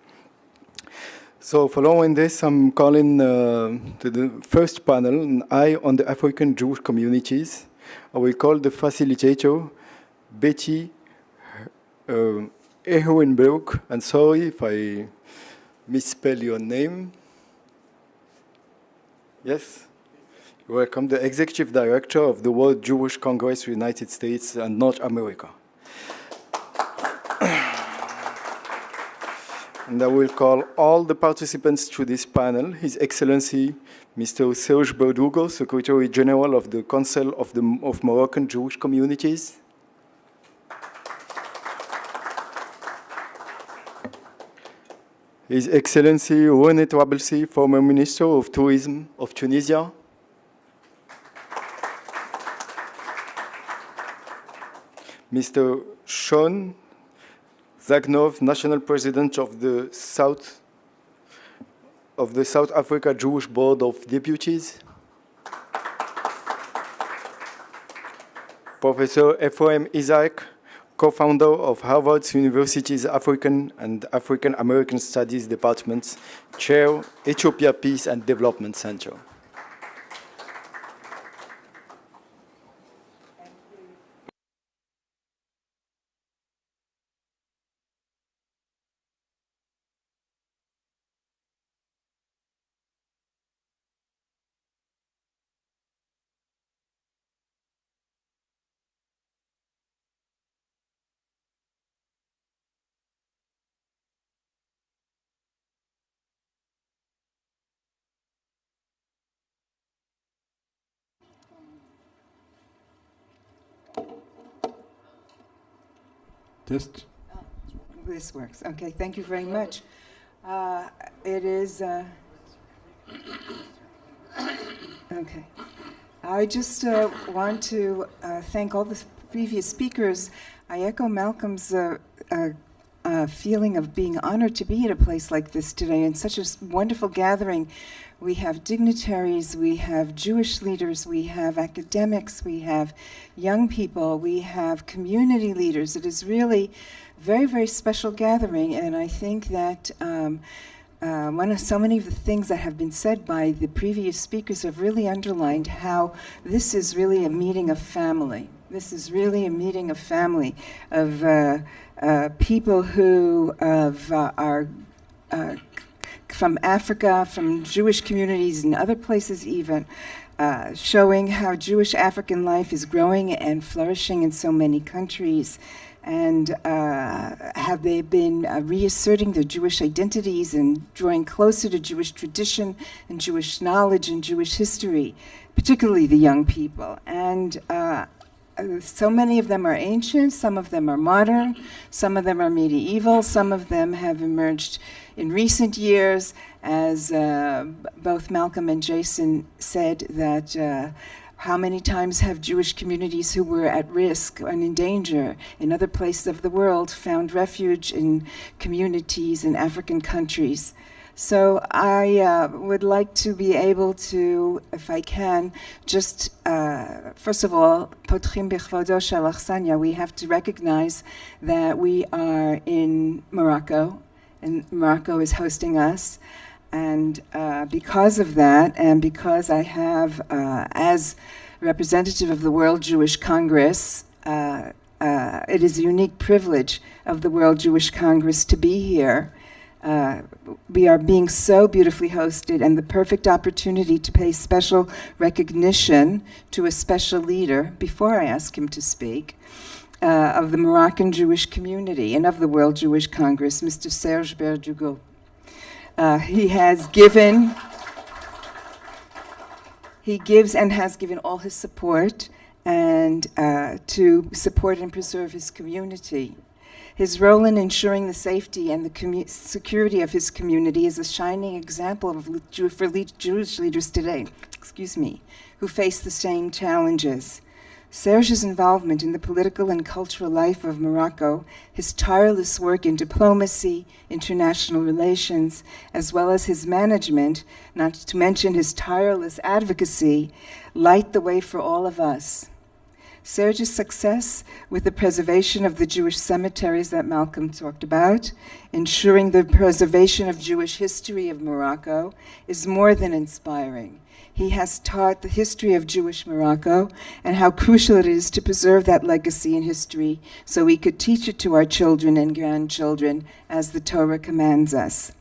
Speaker 1: So following this, I'm calling to the first panel, an eye on the African Jewish communities. I will call the facilitator, Betty Ehrenberg, and sorry if I misspell your name. Yes? You're welcome, the Executive Director of the World Jewish Congress, United States and North America. And I will call all the participants to this panel, His Excellency, Mr. Serge Berdugo, Secretary General of the Council of Moroccan Jewish Communities. His Excellency René Trabelsi, former Minister of Tourism of Tunisia. Mr. Sean Zagnov, National President of the South Africa Jewish Board of Deputies. Professor Ephraim Isaac, co-founder of Harvard University's African and African American Studies Department, Chair, Ethiopia Peace and Development Center.
Speaker 9: Test.
Speaker 10: This works. Okay, thank you very much. It is, okay. I just want to thank all the previous speakers. I echo Malcolm's feeling of being honored to be at a place like this today in such a wonderful gathering. We have dignitaries, we have Jewish leaders, we have academics, we have young people, we have community leaders. It is really a very, very special gathering, and I think that so many of the things that have been said by the previous speakers have really underlined how this is really a meeting of family. This is really a meeting of family, of people who are from Africa, from Jewish communities and other places even, showing how Jewish African life is growing and flourishing in so many countries. And have they been reasserting their Jewish identities and drawing closer to Jewish tradition and Jewish knowledge and Jewish history, particularly the young people. And so many of them are ancient, some of them are modern, some of them are medieval, some of them have emerged in recent years, as both Malcolm and Jason said, that how many times have Jewish communities who were at risk and in danger in other places of the world found refuge in communities in African countries? So I would like to be able to, if I can, just, first of all, Potrim Bechvodo Shel Achsanya, we have to recognize that we are in Morocco, and Morocco is hosting us. And because of that, and because I have, as representative of the World Jewish Congress, it is a unique privilege of the World Jewish Congress to be here. We are being so beautifully hosted, and the perfect opportunity to pay special recognition to a special leader, before I ask him to speak, of the Moroccan Jewish community and of the World Jewish Congress, Mr. Serge Berdugo. He gives and has given all his support and to support and preserve his community. His role in ensuring the safety and the security of his community is a shining example for Jewish leaders today, who face the same challenges. Serge's involvement in the political and cultural life of Morocco, his tireless work in diplomacy, international relations, as well as his management, not to mention his tireless advocacy, light the way for all of us. Serge's success with the preservation of the Jewish cemeteries that Malcolm talked about, ensuring the preservation of Jewish history of Morocco, is more than inspiring. He has taught the history of Jewish Morocco and how crucial it is to preserve that legacy and history so we could teach it to our children and grandchildren as the Torah commands us.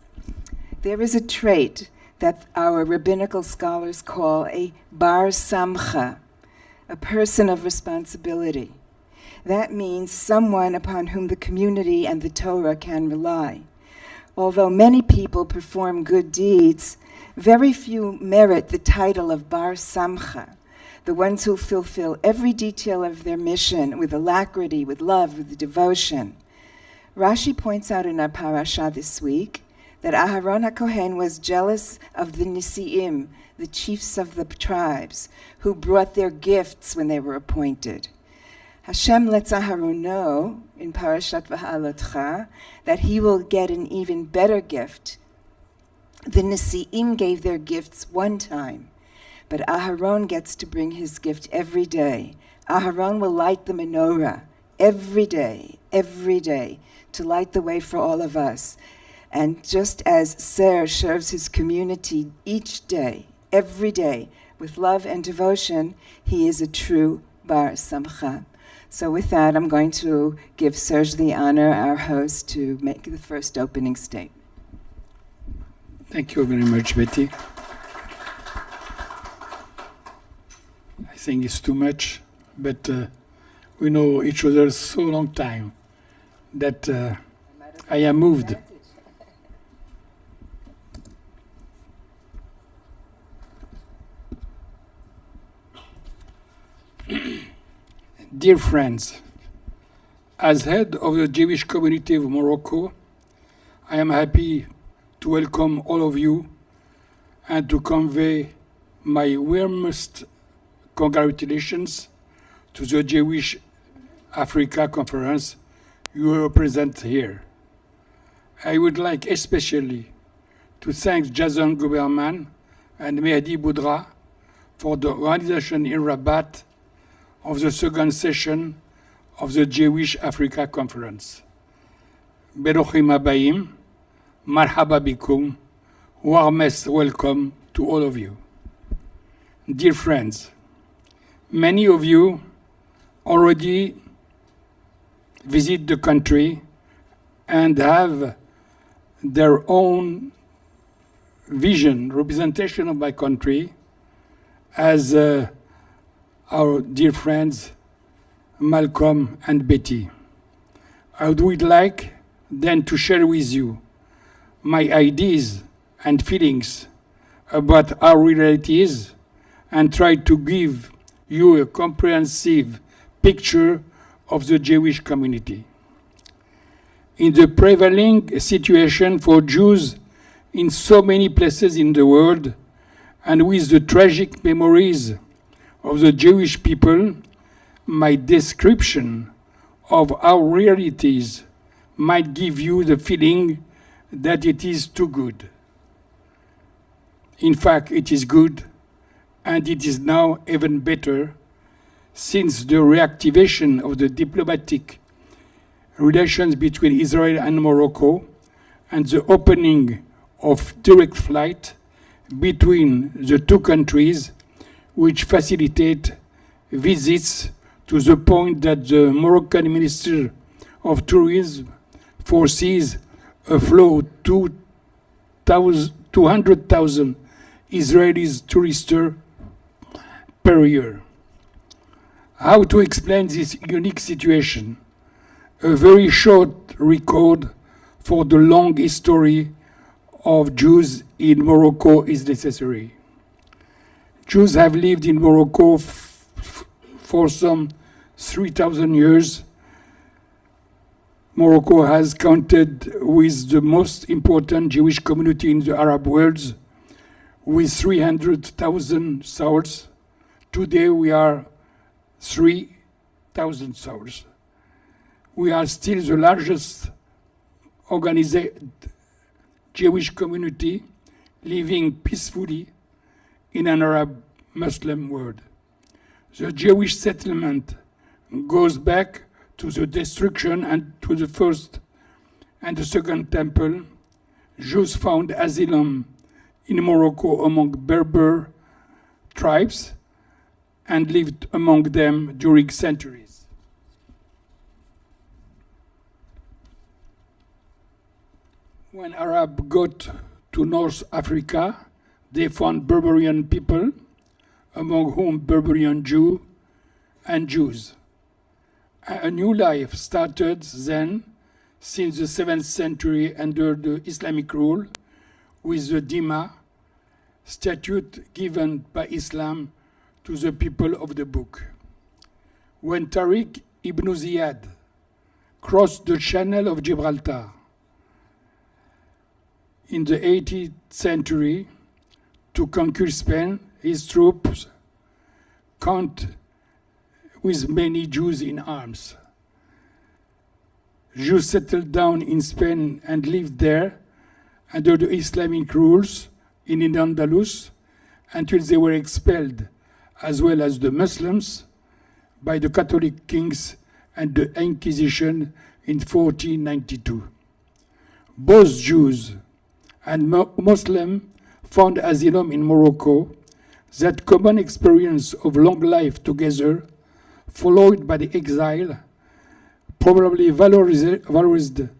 Speaker 10: There is a trait that our rabbinical scholars call a bar samcha, a person of responsibility. That means someone upon whom the community and the Torah can rely. Although many people perform good deeds, very few merit the title of bar samcha, the ones who fulfill every detail of their mission with alacrity, with love, with devotion. Rashi points out in our parasha this week that Aharon HaKohen was jealous of the Nisi'im, the chiefs of the tribes, who brought their gifts when they were appointed. Hashem lets Aharon know in Parashat V'Ha'alotcha that he will get an even better gift. The Nisi'im gave their gifts one time, but Aharon gets to bring his gift every day. Aharon will light the menorah every day, to light the way for all of us. And just as Serge serves his community each day, every day, with love and devotion, he is a true bar samcha. So with that, I'm going to give Serge the honor, our host, to make the first opening statement.
Speaker 11: Thank you very much, Betty. I think it's too much, but we know each other so long time that I am moved. Dear friends, as head of the Jewish community of Morocco, I am happy to welcome all of you and to convey my warmest congratulations to the Jewish Africa Conference you represent here. I would like especially to thank Jason Guberman and Mehdi Boudra for the organization in Rabat of the second session of the Jewish Africa Conference. Beruchim Habayim, Marhaba Bikum, warmest welcome to all of you. Dear friends, many of you already visit the country and have their own vision, representation of my country, as our dear friends Malcolm and Betty. I would like then to share with you my ideas and feelings about our realities and try to give you a comprehensive picture of the Jewish community. In the prevailing situation for Jews in so many places in the world, and with the tragic memories of the Jewish people, my description of our realities might give you the feeling that it is too good. In fact, it is good, and it is now even better since the reactivation of the diplomatic relations between Israel and Morocco and the opening of direct flight between the two countries, which facilitate visits to the point that the Moroccan Minister of Tourism foresees a flow of 200,000 Israeli tourists per year. How to explain this unique situation? A very short record for the long history of Jews in Morocco is necessary. Jews have lived in Morocco for some 3,000 years. Morocco has counted with the most important Jewish community in the Arab world, with 300,000 souls. Today we are 3,000 souls. We are still the largest organized Jewish community living peacefully in an Arab Muslim world. The Jewish settlement goes back to the destruction and to the first and the second temple. Jews found asylum in Morocco among Berber tribes and lived among them during centuries. When Arabs got to North Africa, they found Berberian people, among whom Berberian Jew and Jews. A new life started then, since the 7th century under the Islamic rule, with the Dima, statute given by Islam to the people of the book. When Tariq ibn Ziyad crossed the Channel of Gibraltar in the 18th century to conquer Spain, his troops count with many Jews in arms. Jews settled down in Spain and lived there under the Islamic rules in Andalus until they were expelled, as well as the Muslims, by the Catholic kings and the Inquisition in 1492. Both Jews and Muslims found asylum in Morocco. That common experience of long life together, followed by the exile, probably valorized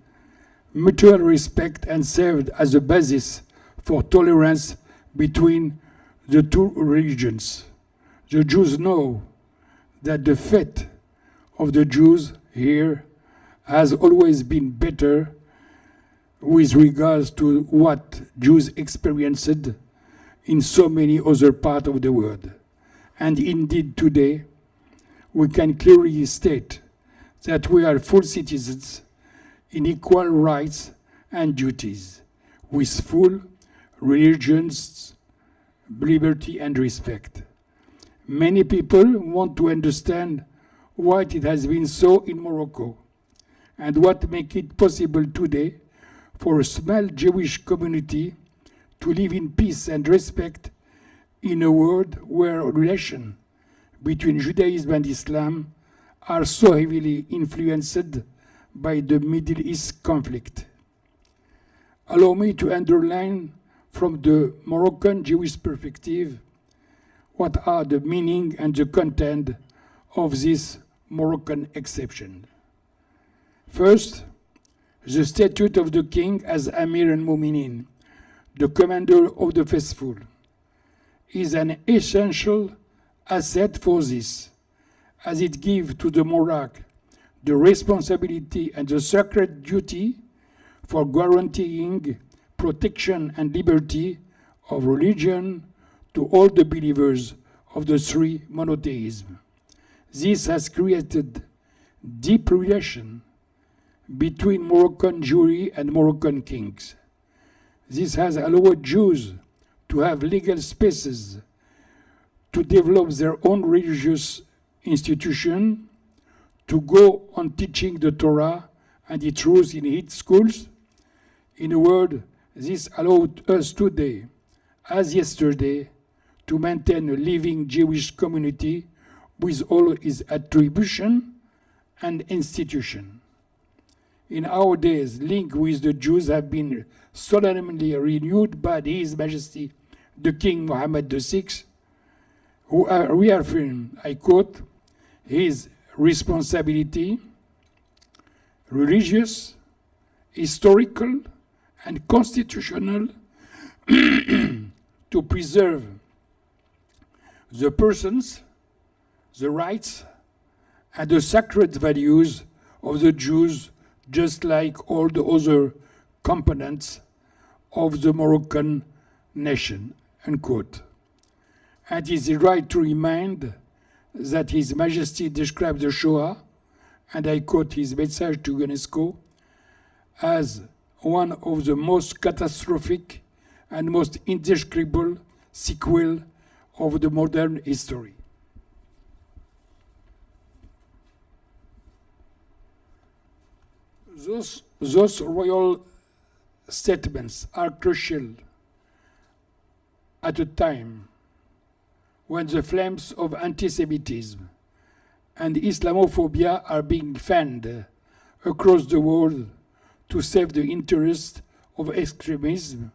Speaker 11: mutual respect and served as a basis for tolerance between the two religions. The Jews know that the fate of the Jews here has always been better with regards to what Jews experienced in so many other parts of the world. And indeed today, we can clearly state that we are full citizens in equal rights and duties, with full religious liberty and respect. Many people want to understand why it has been so in Morocco and what makes it possible today for a small Jewish community to live in peace and respect in a world where relations between Judaism and Islam are so heavily influenced by the Middle East conflict. Allow me to underline from the Moroccan Jewish perspective what are the meaning and the content of this Moroccan exception. First, the statute of the king as Amir al-Mu'minin, the commander of the faithful, is an essential asset for this, as it gives to the monarch the responsibility and the sacred duty for guaranteeing protection and liberty of religion to all the believers of the three monotheism. This has created deep relation between Moroccan Jewry and Moroccan kings. This has allowed Jews to have legal spaces to develop their own religious institution, to go on teaching the Torah and its rules in its schools. In a word, this allowed us today, as yesterday, to maintain a living Jewish community with all its attribution and institution. In our days, links with the Jews have been solemnly renewed by His Majesty the King Mohammed VI, who reaffirmed, I quote, his responsibility, religious, historical, and constitutional, to preserve the persons, the rights, and the sacred values of the Jews, just like all the other components of the Moroccan nation, unquote. And it is right to remind that His Majesty described the Shoah, and I quote his message to UNESCO, as one of the most catastrophic and most indescribable sequel of the modern history. Those royal statements are crucial at a time when the flames of anti-Semitism and Islamophobia are being fanned across the world to save the interest of extremism,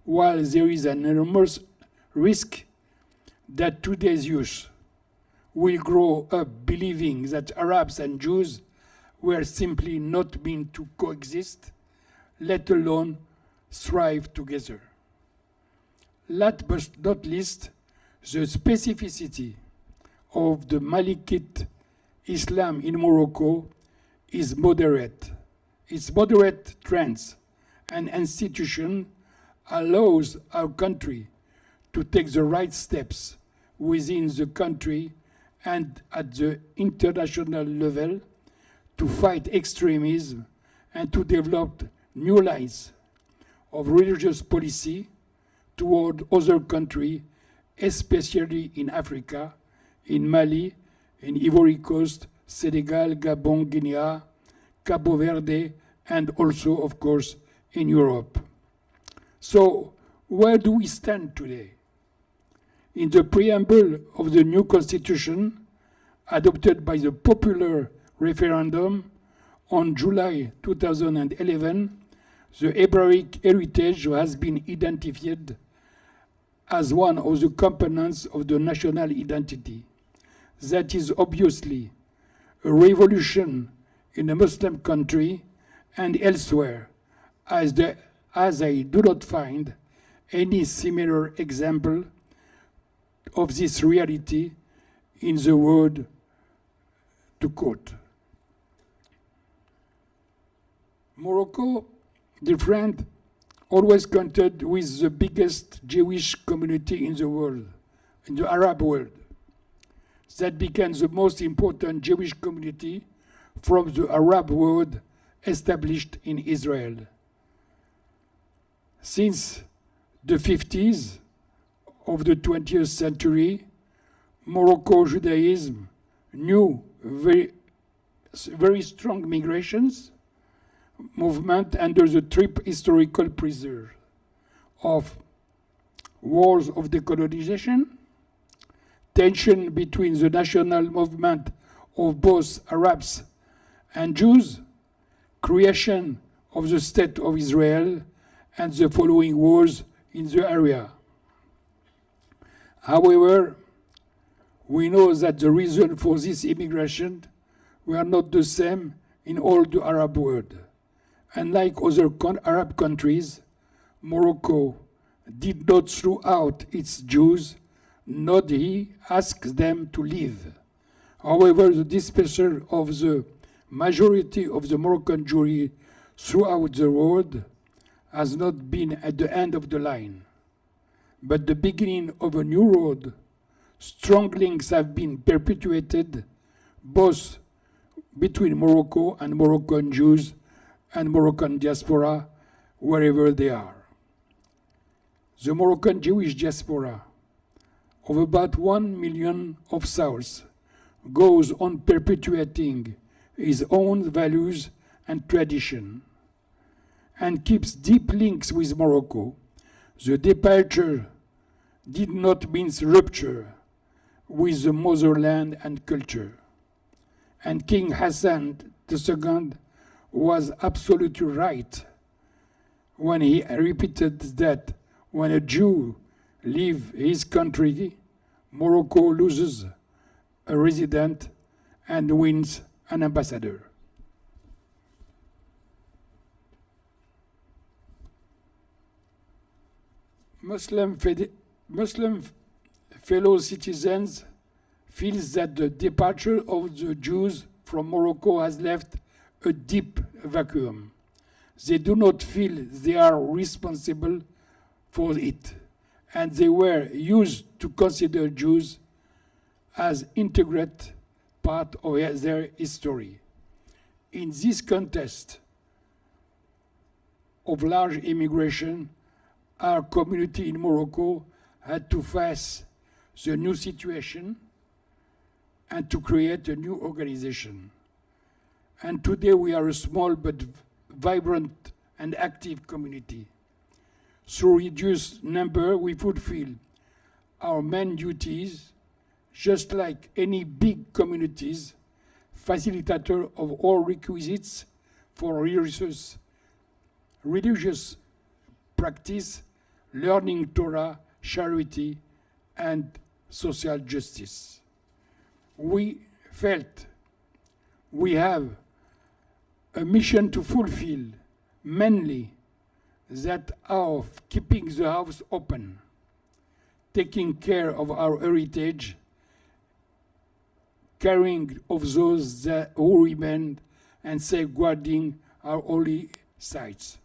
Speaker 11: while there is an enormous risk that today's youth will grow up believing that Arabs and Jews were simply not meant to coexist, let alone thrive together. Last but not least, the specificity of the Malikite Islam in Morocco is moderate. Its moderate trends and institution allows our country to take the right steps within the country and at the international level to fight extremism and to develop new lines of religious policy toward other countries, especially in Africa, in Mali, in Ivory Coast, Senegal, Gabon, Guinea, Cabo Verde, and also, of course, in Europe. So, where do we stand today? In the preamble of the new constitution, adopted by the popular referendum on July 2011, the Hebraic heritage has been identified as one of the components of the national identity. That is obviously a revolution in a Muslim country and elsewhere, as I do not find any similar example of this reality in the world, to quote. Morocco, dear friend, always counted with the biggest Jewish community in the world, in the Arab world. That became the most important Jewish community from the Arab world established in Israel. Since the 50s of the 20th century, Morocco Judaism knew very strong migrations movement under the triple historical pressure of wars of decolonization, tension between the national movement of both Arabs and Jews, creation of the State of Israel, and the following wars in the area. However, we know that the reason for this immigration were not the same in all the Arab world. Unlike other Arab countries, Morocco did not throw out its Jews, nor did he ask them to leave. However, the dispersal of the majority of the Moroccan Jewry throughout the world has not been at the end of the line, but the beginning of a new road. Strong links have been perpetuated both between Morocco and Moroccan Jews and Moroccan diaspora, wherever they are. The Moroccan Jewish diaspora, of about 1 million of souls, goes on perpetuating his own values and tradition, and keeps deep links with Morocco. The departure did not mean rupture with the motherland and culture. And King Hassan II was absolutely right when he repeated that when a Jew leaves his country, Morocco loses a resident and wins an ambassador. Muslim fellow citizens feel that the departure of the Jews from Morocco has left a deep vacuum. They do not feel they are responsible for it, and they were used to consider Jews as integrate part of their history. In this context of large immigration, our community in Morocco had to face the new situation and to create a new organization. And today we are a small but vibrant and active community. Through reduced number, we fulfill our main duties, just like any big communities, facilitator of all requisites for religious practice, learning Torah, charity, and social justice. We felt we have a mission to fulfill, mainly that of keeping the house open, taking care of our heritage, caring of those who remain, and safeguarding our holy sites.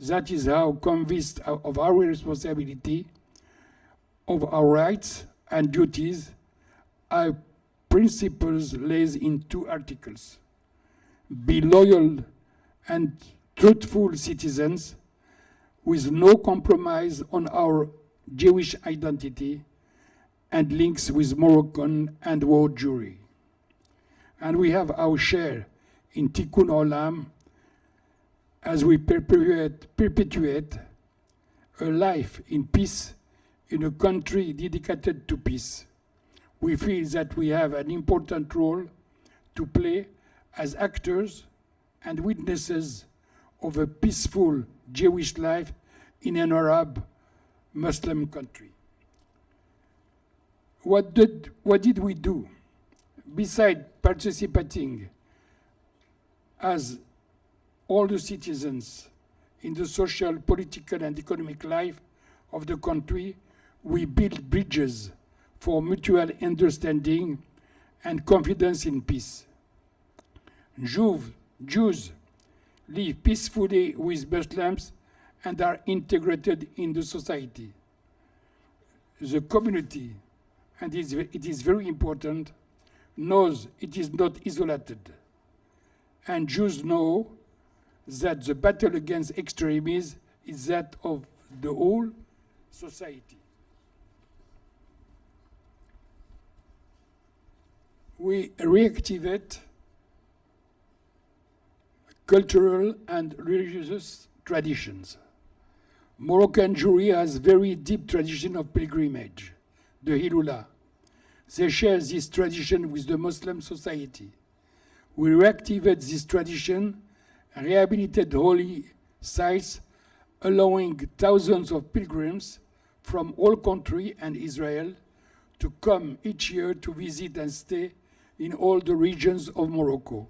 Speaker 11: That is how convinced of our responsibility, of our rights and duties, our principles lays in 2 articles. Be loyal and truthful citizens with no compromise on our Jewish identity and links with Moroccan and world Jewry. And we have our share in Tikkun Olam as we perpetuate a life in peace in a country dedicated to peace. We feel that we have an important role to play as actors and witnesses of a peaceful Jewish life in an Arab Muslim country. What did we do? Besides participating as all the citizens in the social, political, and economic life of the country, we built bridges for mutual understanding and confidence in peace. Jews live peacefully with Muslims and are integrated in the society. The community, and it is very important, knows it is not isolated. And Jews know that the battle against extremism is that of the whole society. We reactivate cultural and religious traditions. Moroccan Jewry has very deep tradition of pilgrimage, the Hilula. They share this tradition with the Muslim society. We reactivate this tradition, rehabilitate holy sites, allowing thousands of pilgrims from all countries and Israel to come each year to visit and stay in all the regions of Morocco.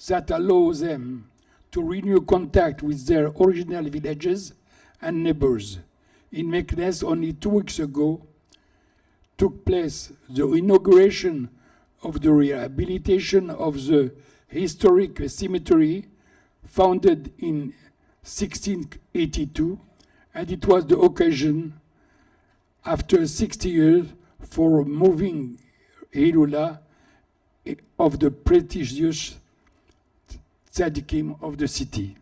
Speaker 11: That allows them to renew contact with their original villages and neighbors. In Meknes, only 2 weeks ago, took place the inauguration of the rehabilitation of the historic cemetery founded in 1682, and it was the occasion, after 60 years, for moving Hilula of the prestigious tzaddikim of the city.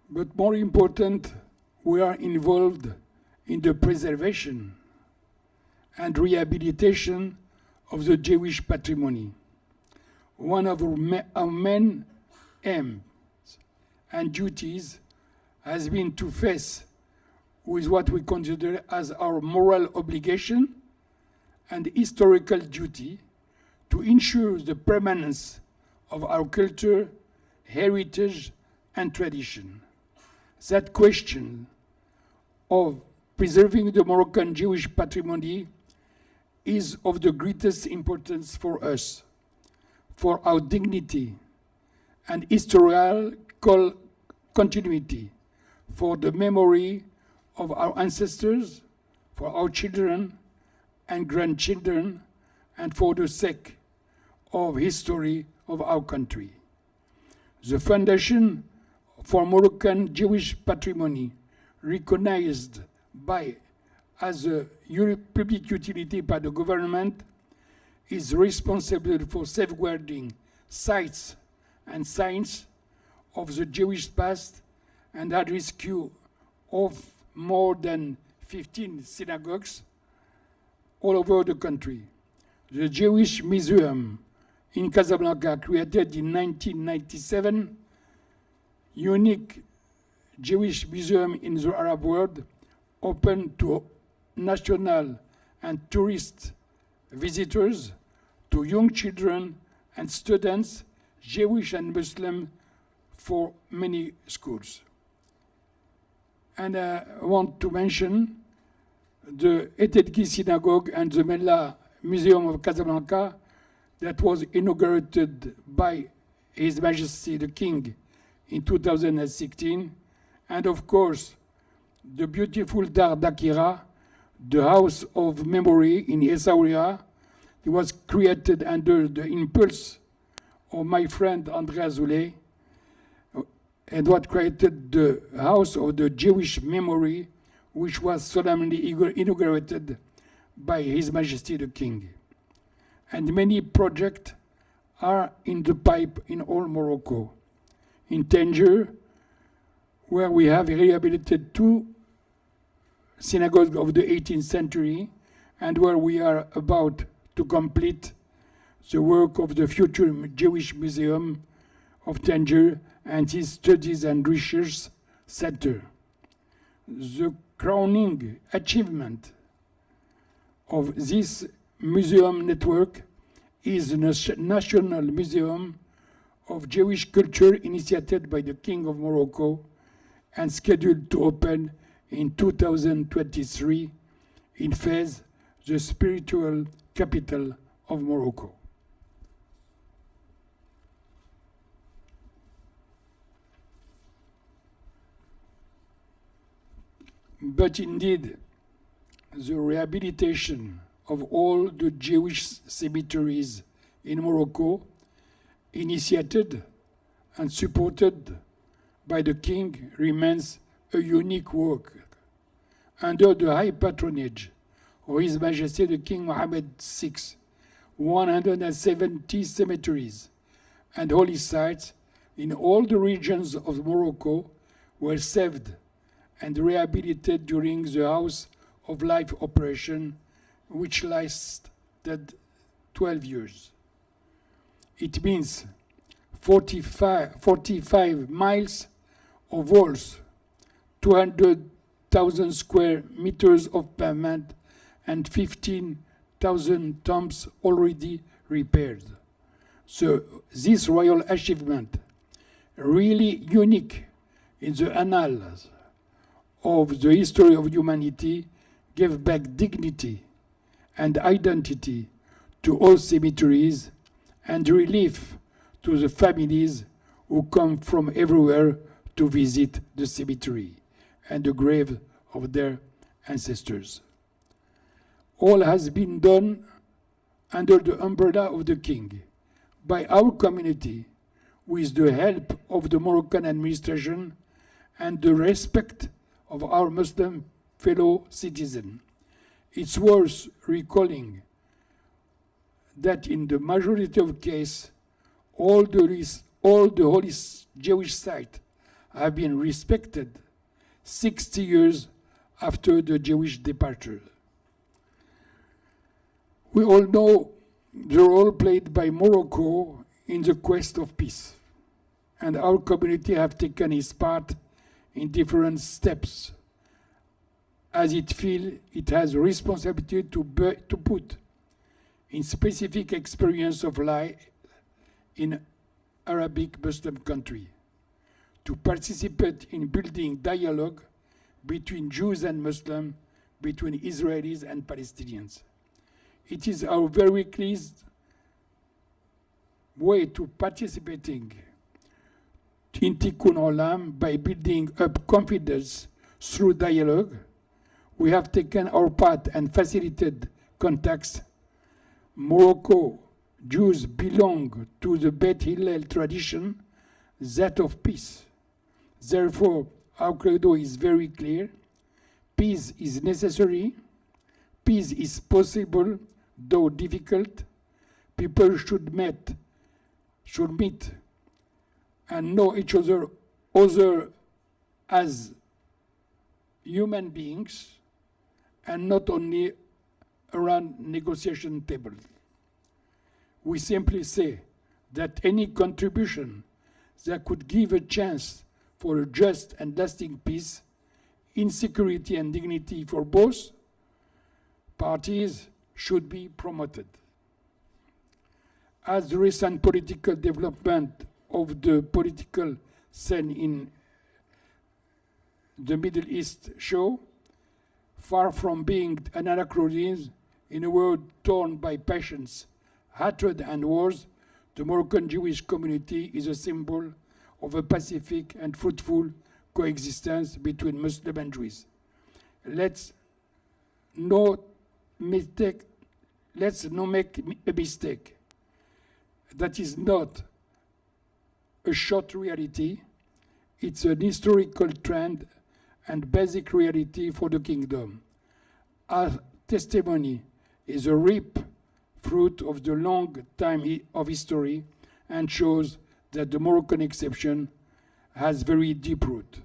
Speaker 11: But more important, we are involved in the preservation and rehabilitation of the Jewish patrimony. One of our main aims and duties has been to face with what we consider as our moral obligation and historical duty to ensure the permanence of our culture, heritage, and tradition. That question of preserving the Moroccan Jewish patrimony is of the greatest importance for us, for our dignity and historical continuity, for the memory of our ancestors, for our children and grandchildren, and for the sake of history of our country. The Foundation for Moroccan Jewish Patrimony, recognized as a public utility by the government, is responsible for safeguarding sites and signs of the Jewish past and had rescue of more than 15 synagogues all over the country. The Jewish Museum in Casablanca, created in 1997, unique Jewish museum in the Arab world, open to national and tourist visitors, to young children and students, Jewish and Muslim, for many schools. And I want to mention the Etedki Synagogue and the Mella Museum of Casablanca that was inaugurated by His Majesty the King in 2016. And of course, the beautiful Dar d'Akira, the House of Memory in Essaouira. It was created under the impulse of my friend Andrea Zoulet, and what created the House of the Jewish Memory, which was solemnly inaugurated by His Majesty the King. And many projects are in the pipe in all Morocco. In Tangier, where we have rehabilitated 2 synagogues of the 18th century, and where we are about to complete the work of the future Jewish Museum of Tangier and its Studies and Research Center. The crowning achievement of this museum network is the National Museum of Jewish Culture, initiated by the King of Morocco and scheduled to open in 2023 in Fez, the spiritual capital of Morocco. But indeed, the rehabilitation of all the Jewish cemeteries in Morocco, initiated and supported by the King, remains a unique work. Under the high patronage of His Majesty the King Mohammed VI, 170 cemeteries and holy sites in all the regions of Morocco were saved and rehabilitated during the House of Life operation, which lasted 12 years. It means 45 miles of walls, 200,000 square meters of pavement, and 15,000 tombs already repaired. So this royal achievement, really unique in the annals of the history of humanity, gave back dignity and identity to all cemeteries and relief to the families who come from everywhere to visit the cemetery and the grave of their ancestors. All has been done under the umbrella of the King, by our community, with the help of the Moroccan administration and the respect of our Muslim fellow citizens. It's worth recalling that in the majority of cases, all the holy Jewish sites have been respected 60 years after the Jewish departure. We all know the role played by Morocco in the quest of peace, and our community have taken its part in different steps, as it feels it has a responsibility to put in specific experience of life in Arabic Muslim country, to participate in building dialogue between Jews and Muslims, between Israelis and Palestinians. It is our very clear way to participating in Tikkun Olam by building up confidence through dialogue. We have taken our part and facilitated contacts. Morocco Jews belong to the Beit Hillel tradition, that of peace. Therefore, our credo is very clear. Peace is necessary. Peace is possible, though difficult. People should meet and know each other as human beings and not only around negotiation tables. We simply say that any contribution that could give a chance for a just and lasting peace, in security and dignity for both parties should be promoted. As the recent political development of the political scene in the Middle East show, far from being an anachronism in a world torn by passions, hatred and wars, the Moroccan Jewish community is a symbol of a pacific and fruitful coexistence between Muslims and Jews. Let's not make a mistake. That is not a short reality. It's an historical trend and basic reality for the kingdom. Our testimony is a reap fruit of the long time of history and shows that the Moroccan exception has very deep root.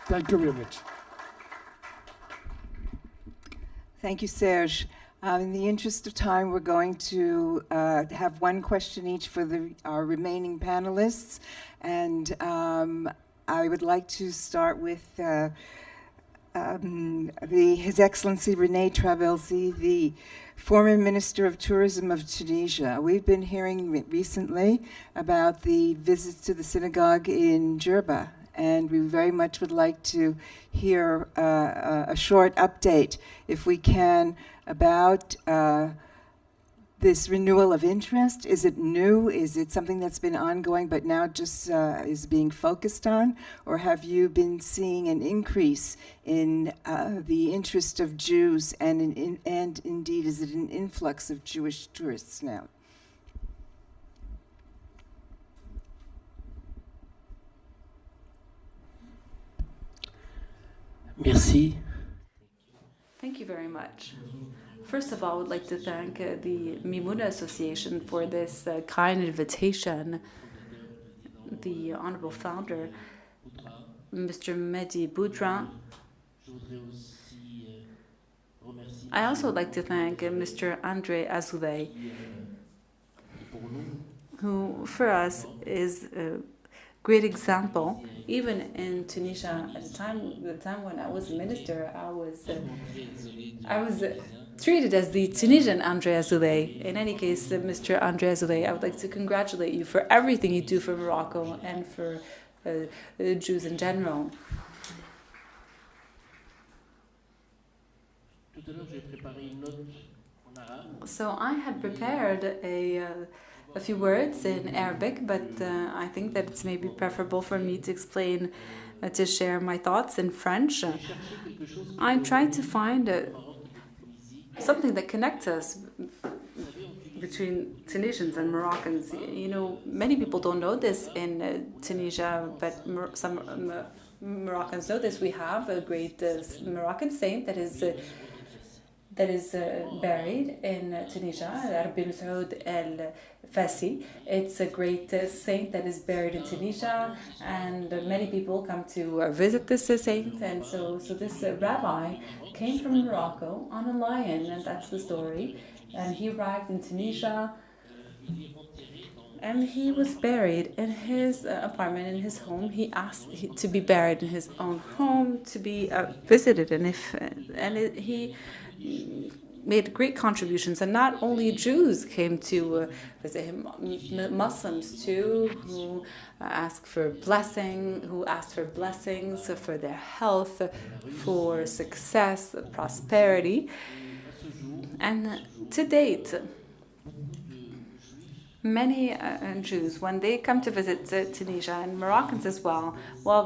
Speaker 11: Thank you very much.
Speaker 10: Thank you, Serge. In the interest of time, we're going to have one question each for our remaining panelists. And I would like to start with His Excellency René Trabelsi, the former Minister of Tourism of Tunisia. We've been hearing recently about the visits to the synagogue in Djerba, and we very much would like to hear a short update, if we can, about this renewal of interest. Is it new? Is it something that's been ongoing but now just is being focused on? Or have you been seeing an increase in the interest of Jews, and indeed, is it an influx of Jewish tourists now?
Speaker 12: Merci.
Speaker 7: Thank you very much. First of all, I would like to thank the Mimouna Association for this kind invitation. The honorable founder, Mr. Mehdi Boudra. I also would like to thank Mr. Andre Azoulay, who for us is a great example. Even in Tunisia, at the time when I was a minister, I was treated as the Tunisian Andre Azoulay. In any case, Mr. Andre Azoulay, I would like to congratulate you for everything you do for Morocco and for Jews in general. So I had prepared a few words in Arabic, but I think that it's maybe preferable for me to explain, to share my thoughts in French. I tried to find something that connects us between Tunisians and Moroccans. You know, many people don't know this in Tunisia, but some Moroccans know this, we have a great Moroccan saint that is buried in Tunisia, Rabbi Masoud el-Fassi. It's a great saint that is buried in Tunisia, and many people come to visit this saint. And so this rabbi came from Morocco on a lion, and that's the story. And he arrived in Tunisia, and he was buried in his apartment, in his home. He asked to be buried in his own home, to be visited, he made great contributions. And not only Jews came to visit him, Muslims too, who asked for blessings for their health, for success, prosperity. And to date, many Jews, when they come to visit Tunisia, and Moroccans as well,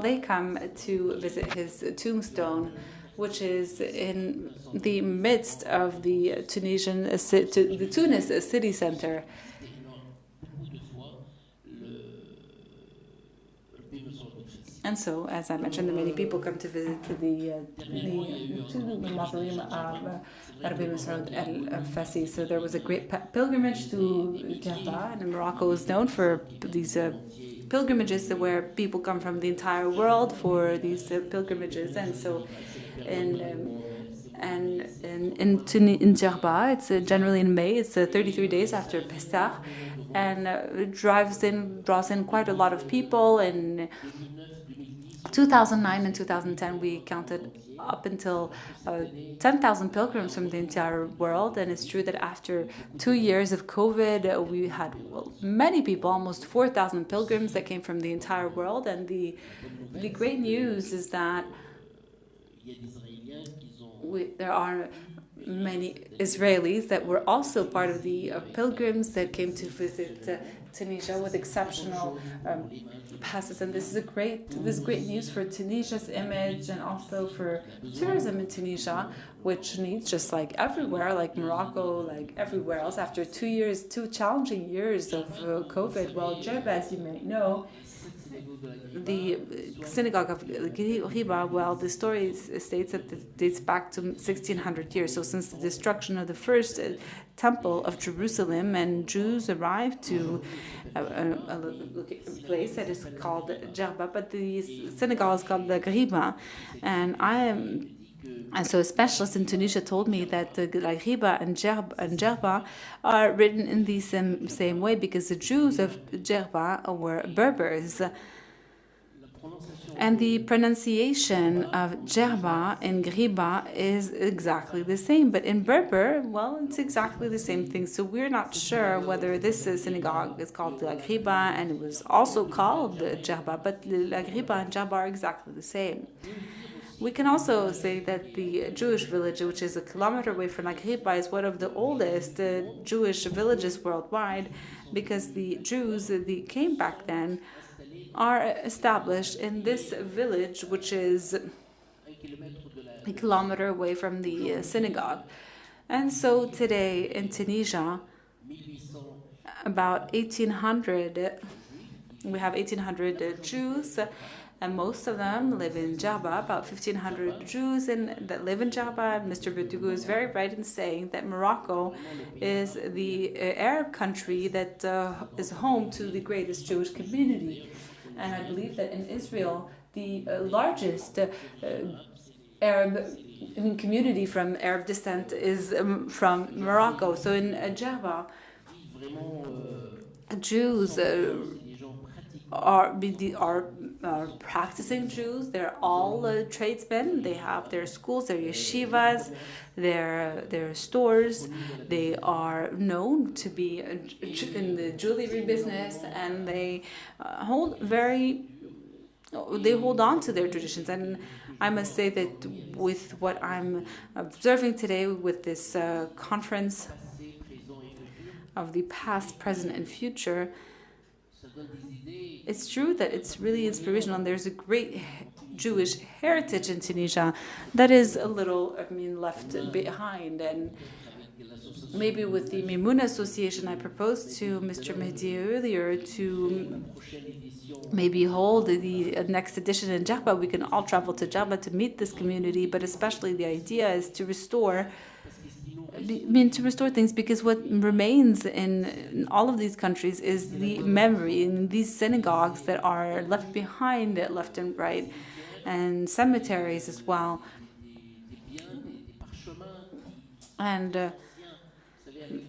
Speaker 7: they come to visit his tombstone, which is in the midst of the Tunis city center. And so, as I mentioned, many people come to visit the mausoleum of Rabbi Masoud el-Fassi. So there was a great pilgrimage to Djerba, and Morocco is known for these pilgrimages where people come from the entire world for these pilgrimages. And so in Djerba, it's generally in May, it's 33 days after Pesach, and it draws in quite a lot of people. And 2009 and 2010, we counted up until 10,000 pilgrims from the entire world. And it's true that after 2 years of COVID, we had many people, almost 4,000 pilgrims that came from the entire world. And the great news is that there are many Israelis that were also part of the pilgrims that came to visit Tunisia with exceptional passes, and this is great news for Tunisia's image and also for tourism in Tunisia, which needs, just like everywhere, like Morocco, like everywhere else, after 2 challenging years of COVID. Well, Djerba, as you may know, the synagogue of Ghiba, the story states that it dates back to 1600 years. So since the destruction of the first temple of Jerusalem, and Jews arrived to a place that is called Djerba, but the synagogue is called the Ghiba. And so a specialist in Tunisia told me that the Ghiba and Djerba are written in the same way because the Jews of Djerba were Berbers. And the pronunciation of Djerba in Ghiba is exactly the same. But in Berber, it's exactly the same thing. So we're not sure whether this synagogue is called La Ghiba and it was also called Djerba, but La Ghiba and Djerba are exactly the same. We can also say that the Jewish village, which is a kilometer away from La Ghiba, is one of the oldest Jewish villages worldwide, because the Jews that came back then are established in this village, which is a kilometer away from the synagogue. And so today in Tunisia, about 1,800, we have 1,800 Jews, and most of them live in Djerba, about 1,500 Jews that live in Djerba. Mr. Berdugo is very right in saying that Morocco is the Arab country that is home to the greatest Jewish community. And I believe that in Israel, the largest community from Arab descent is from Morocco. So in Djerba, Jews are practicing Jews. They're all tradesmen. They have their schools, their yeshivas, their stores. They are known to be in the jewelry business, and they hold on to their traditions. And I must say that with what I'm observing today with this conference of the past, present, and future, it's true that it's really inspirational, and there's a great Jewish heritage in Tunisia that is a little, left behind. And maybe with the Mimouna Association, I proposed to Mr. Mehdi earlier to maybe hold the next edition in Djerba. We can all travel to Djerba to meet this community, but especially the idea is to restore things, because what remains in all of these countries is the memory in these synagogues that are left behind, left and right, and cemeteries as well. And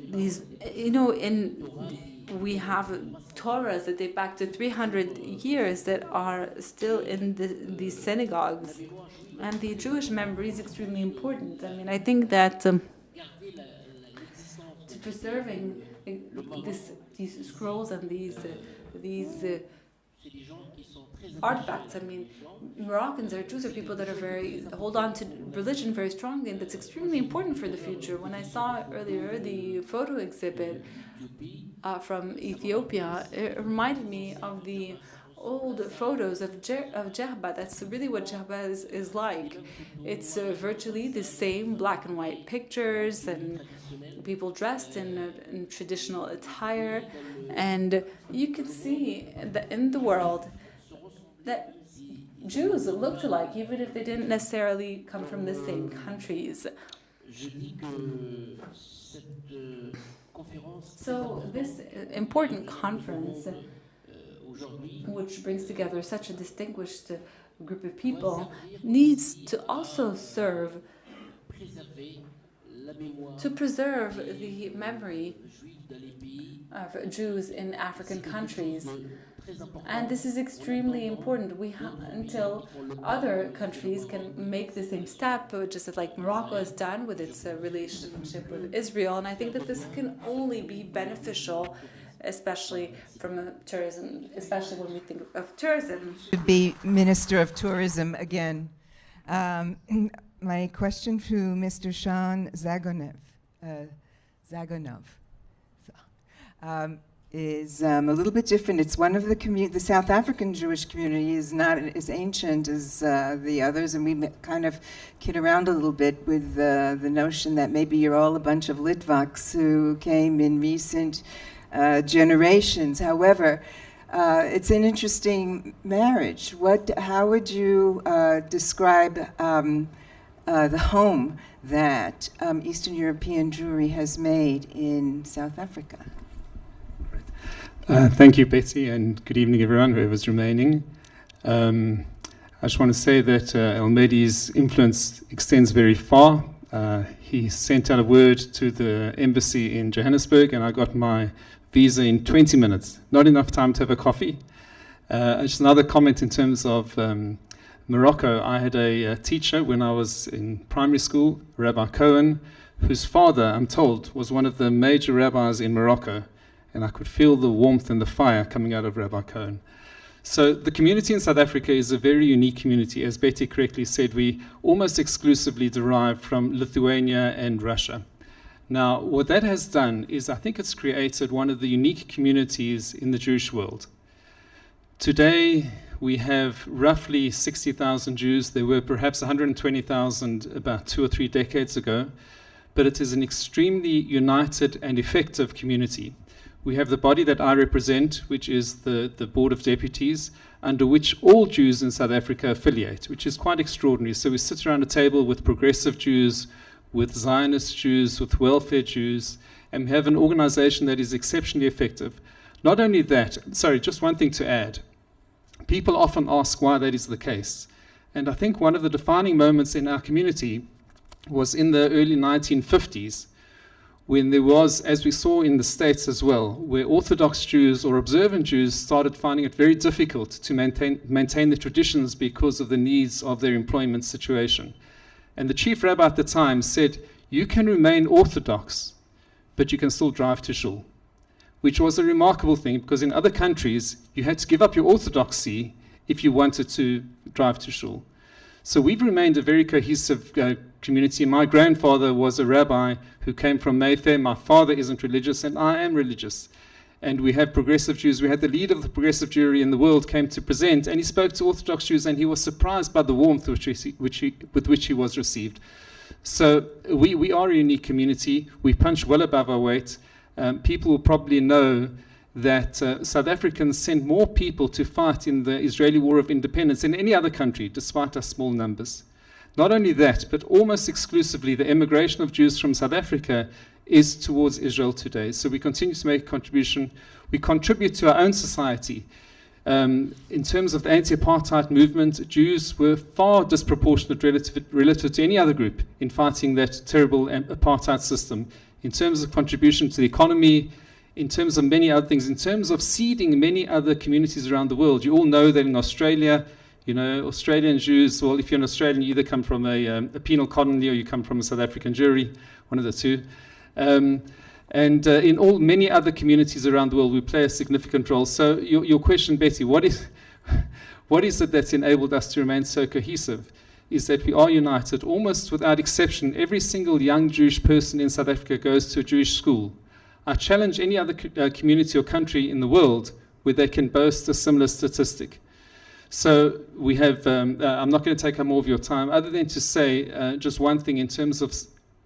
Speaker 7: these, we have Torahs that date back to 300 years that are still in these synagogues, and the Jewish memory is extremely important. I mean, I think that to preserving these scrolls and these artifacts. I mean, Moroccans or Jews are people that are hold on to religion very strongly, and that's extremely important for the future. When I saw earlier the photo exhibit from Ethiopia, it reminded me of the old photos of Djerba. That's really what Djerba is like. It's virtually the same black and white pictures and people dressed in traditional attire, and you can see that in the world that Jews looked alike, even if they didn't necessarily come from the same countries. So this important conference, which brings together such a distinguished group of people, needs to also serve to preserve the memory of Jews in African countries. And this is extremely important. Until other countries can make the same step, just as like Morocco has done with its relationship with Israel. And I think that this can only be beneficial, especially from tourism, especially when we think of tourism.
Speaker 10: Should be Minister of Tourism again. My question to Mr. Sean Zagonov is a little bit different. It's one of the South African Jewish community is not as ancient as the others, and we kind of kid around a little bit with the notion that maybe you're all a bunch of Litvaks who came in recent generations. However, it's an interesting marriage. How would you describe the home that Eastern European Jewry has made in South Africa?
Speaker 12: Thank you, Betsy, and good evening, everyone, whoever's remaining. I just want to say that El Mehdi's influence extends very far. He sent out a word to the embassy in Johannesburg, and I got my visa in 20 minutes. Not enough time to have a coffee. Just another comment in terms of Morocco. I had a teacher when I was in primary school, Rabbi Cohen, whose father, I'm told, was one of the major rabbis in Morocco. And I could feel the warmth and the fire coming out of Rabbi Cohen. So the community in South Africa is a very unique community. As Betty correctly said, we almost exclusively derive from Lithuania and Russia. Now, what that has done is I think it's created one of the unique communities in the Jewish world. Today, we have roughly 60,000 Jews. There were perhaps 120,000 about 2 or 3 decades ago. But it is an extremely united and effective community. We have the body that I represent, which is the Board of Deputies, under which all Jews in South Africa affiliate, which is quite extraordinary. So we sit around a table with progressive Jews, with Zionist Jews, with welfare Jews, and we have an organization that is exceptionally effective. Not only that, sorry, just one thing to add. People often ask why that is the case. And I think one of the defining moments in our community was in the early 1950s, when there was, as we saw in the States as well, where Orthodox Jews or observant Jews started finding it very difficult to maintain their traditions because of the needs of their employment situation. And the chief rabbi at the time said, you can remain Orthodox, but you can still drive to shul, which was a remarkable thing because in other countries, you had to give up your Orthodoxy if you wanted to drive to shul. So we've remained a very cohesive community. My grandfather was a rabbi who came from Mayfair. My father isn't religious, and I am religious. And we have progressive Jews. We had the leader of the progressive Jewry in the world came to present, and he spoke to Orthodox Jews, and he was surprised by the warmth with which he was received. So we are a unique community. We punch well above our weight. People will probably know that South Africans sent more people to fight in the Israeli War of Independence than any other country, despite our small numbers. Not only that, but almost exclusively the emigration of Jews from South Africa is towards Israel today. So we continue to make a contribution. We contribute to our own society. In terms of the anti-apartheid movement, Jews were far disproportionate relative to any other group in fighting that terrible apartheid system. In terms of contribution to the economy, in terms of many other things, in terms of seeding many other communities around the world. You all know that in Australia, you know, Australian Jews, well, if you're an Australian, you either come from a penal colony or you come from a South African Jewry, one of the two. And in many other communities around the world, we play a significant role. So your question, Betty, what is it that's enabled us to remain so cohesive? Is that we are united. Almost without exception, every single young Jewish person in South Africa goes to a Jewish school. I challenge any other community or country in the world where they can boast a similar statistic. So we have, I'm not going to take up more of your time, other than to say just one thing in terms of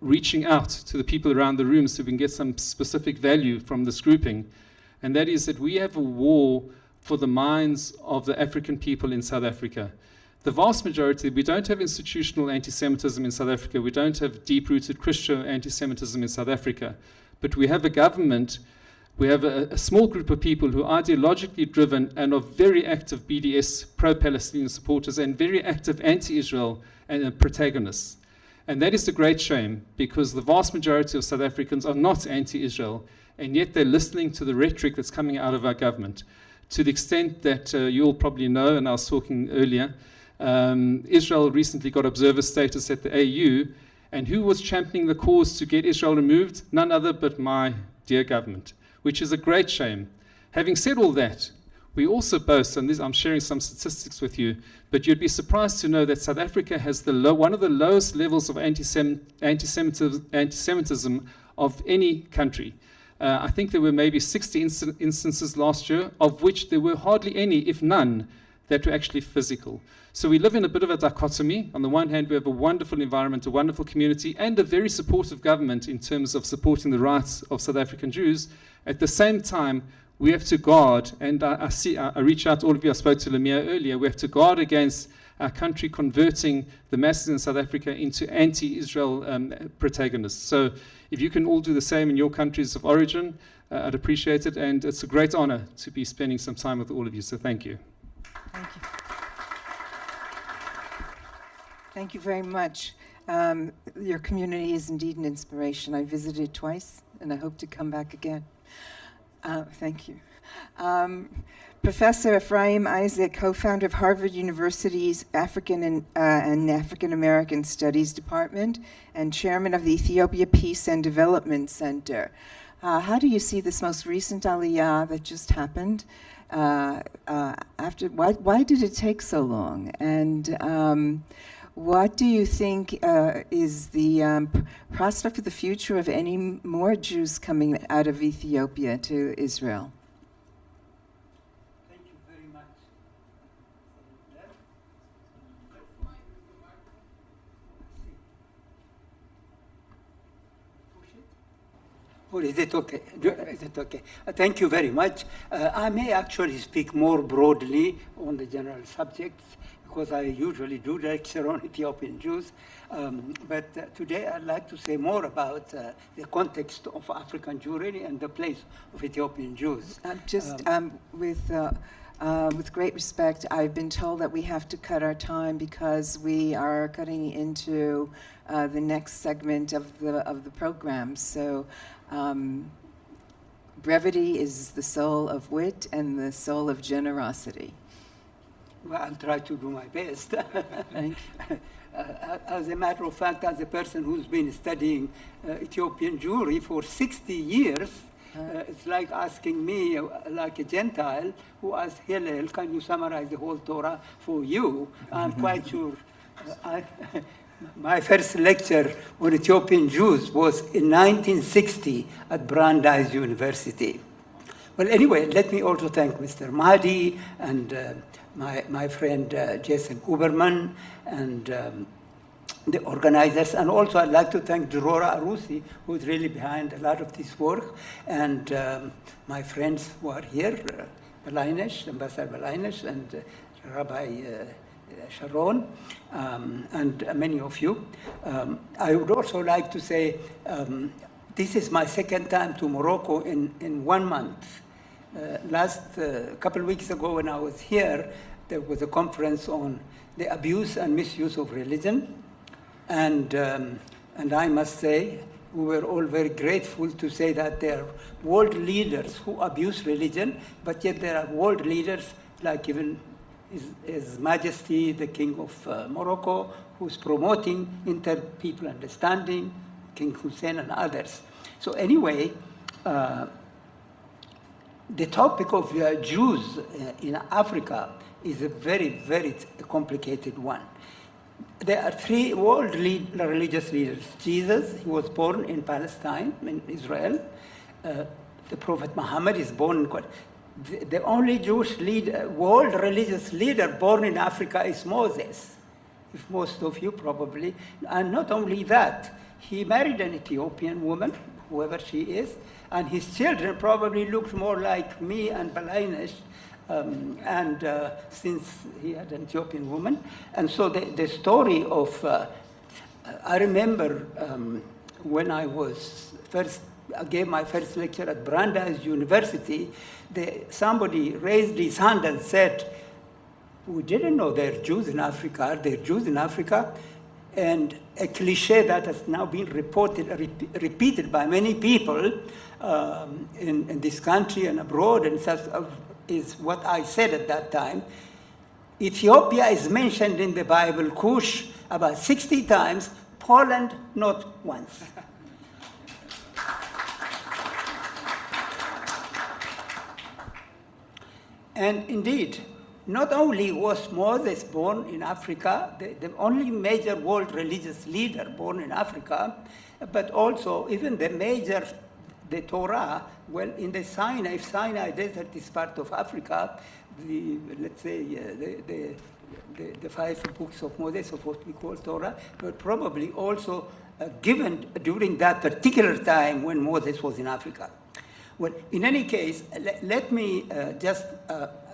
Speaker 12: reaching out to the people around the room so we can get some specific value from this grouping. And that is that we have a war for the minds of the African people in South Africa. The vast majority, we don't have institutional anti-Semitism in South Africa. We don't have deep-rooted Christian anti-Semitism in South Africa. But we have a government, we have a small group of people who are ideologically driven and are very active BDS, pro-Palestinian supporters, and very active anti-Israel protagonists. And that is a great shame, because the vast majority of South Africans are not anti-Israel, and yet they're listening to the rhetoric that's coming out of our government. To the extent that you all probably know, and I was talking earlier, Israel recently got observer status at the AU, and who was championing the cause to get Israel removed? None other but my dear government, which is a great shame. Having said all that, we also boast, and I'm sharing some statistics with you, but you'd be surprised to know that South Africa has one of the lowest levels of anti-Semitism of any country. I think there were maybe 60 instances last year, of which there were hardly any, if none, that were actually physical. So we live in a bit of a dichotomy. On the one hand, we have a wonderful environment, a wonderful community, and a very supportive government in terms of supporting the rights of South African Jews. At the same time, we have to guard, and I reach out to all of you, I spoke to Lemire earlier, we have to guard against our country converting the masses in South Africa into anti-Israel protagonists. So if you can all do the same in your countries of origin, I'd appreciate it, and it's a great honor to be spending some time with all of you, so thank you.
Speaker 10: Thank you. Thank you very much. Your community is indeed an inspiration. I visited twice, and I hope to come back again. Thank you. Professor Ephraim Isaac, co-founder of Harvard University's African and African American Studies Department and chairman of the Ethiopia Peace and Development Center. How do you see this most recent aliyah that just happened? Why did it take so long? And what do you think is the prospect for the future of any more Jews coming out of Ethiopia to Israel?
Speaker 13: Thank you very much. Or is it okay? Is it okay? Thank you very much. I may actually speak more broadly on the general subjects, because I usually do lecture on Ethiopian Jews. But today I'd like to say more about the context of African Jewry and the place of Ethiopian Jews.
Speaker 10: With great respect, I've been told that we have to cut our time because we are cutting into the next segment of the program. So brevity is the soul of wit and the soul of generosity.
Speaker 13: Well, I'll try to do my best.
Speaker 10: Thank you.
Speaker 13: As a matter of fact, as a person who's been studying Ethiopian Jewry for 60 years, it's like asking me, like a Gentile, who asked Hillel, can you summarize the whole Torah for you? I'm quite sure. My first lecture on Ethiopian Jews was in 1960 at Brandeis University. Well, anyway, let me also thank Mr. Mahdi and my friend Jason Huberman and the organizers, and also I'd like to thank Drora Arusi, who's really behind a lot of this work, and my friends who are here, Ambassador Balainesh, and Rabbi Sharon, and many of you. I would also like to say this is my second time to Morocco in 1 month. Last couple of weeks ago when I was here, there was a conference on the abuse and misuse of religion. And I must say, we were all very grateful to say that there are world leaders who abuse religion, but yet there are world leaders like even His Majesty, the King of Morocco, who's promoting inter-people understanding, King Hussein and others. So anyway, the topic of Jews in Africa is a very, very complicated one. There are 3 world religious leaders. Jesus, he was born in Palestine, in Israel. The Prophet Muhammad is born in... The only Jewish world religious leader born in Africa is Moses, if most of you probably. And not only that, he married an Ethiopian woman, whoever she is, and his children probably looked more like me and Balainesh, since he had an Ethiopian woman. And so the story of, I remember when I gave my first lecture at Brandeis University, somebody raised his hand and said, we didn't know there are Jews in Africa. Are there Jews in Africa? And a cliche that has now been repeated by many people in this country and abroad, and such, is what I said at that time. Ethiopia is mentioned in the Bible, Cush, about 60 times, Poland not once. And indeed, not only was Moses born in Africa, the only major world religious leader born in Africa, but also even the Torah, well, in the Sinai, if Sinai Desert is part of Africa, let's say the 5 books of Moses, of what we call Torah, were probably also given during that particular time when Moses was in Africa. Well, in any case, let me just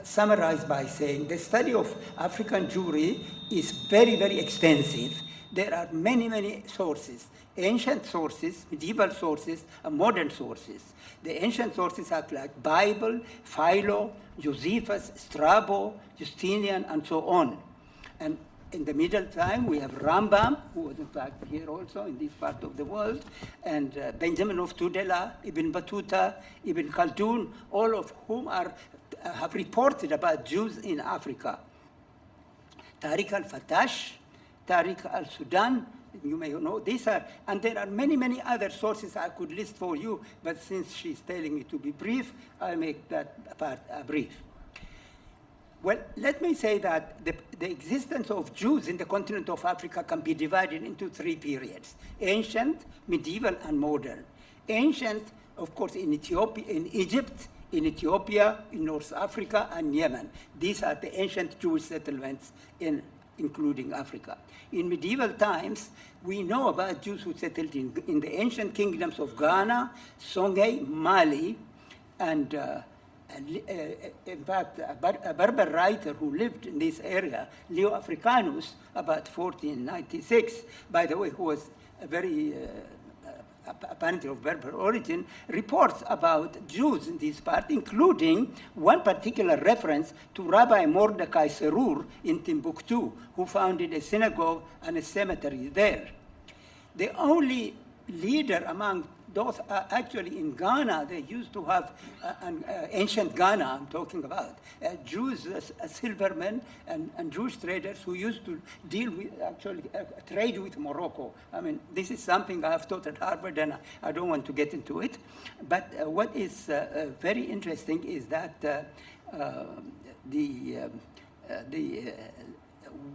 Speaker 13: summarize by saying the study of African Jewry is very, very extensive. There are many, many sources, ancient sources, medieval sources, and modern sources. The ancient sources are like Bible, Philo, Josephus, Strabo, Justinian, and so on. And in the Middle Time, we have Rambam, who was in fact here also in this part of the world, and Benjamin of Tudela, Ibn Battuta, Ibn Khaldun, all of whom have reported about Jews in Africa. Tariq al-Fatash, Tariq al-Sudan, you may know, these are, and there are many, many other sources I could list for you, but since she's telling me to be brief, I'll make that part brief. Well, let me say that the existence of Jews in the continent of Africa can be divided into 3 periods: ancient, medieval, and modern. Ancient, of course, in Ethiopia, in Egypt, in Ethiopia, in North Africa, and Yemen. These are the ancient Jewish settlements including Africa. In medieval times, we know about Jews who settled in the ancient kingdoms of Ghana, Songhai, Mali, and in fact, a Berber writer who lived in this area, Leo Africanus, about 1496, by the way, who was a very apparently of Berber origin, reports about Jews in this part, including one particular reference to Rabbi Mordecai Serur in Timbuktu, who founded a synagogue and a cemetery there. The only leader among those actually in Ghana, they used to have ancient Ghana, I'm talking about, Jews, silvermen, and Jewish traders who used to deal with, actually trade with Morocco. I mean, this is something I have taught at Harvard, and I don't want to get into it. But what is very interesting is that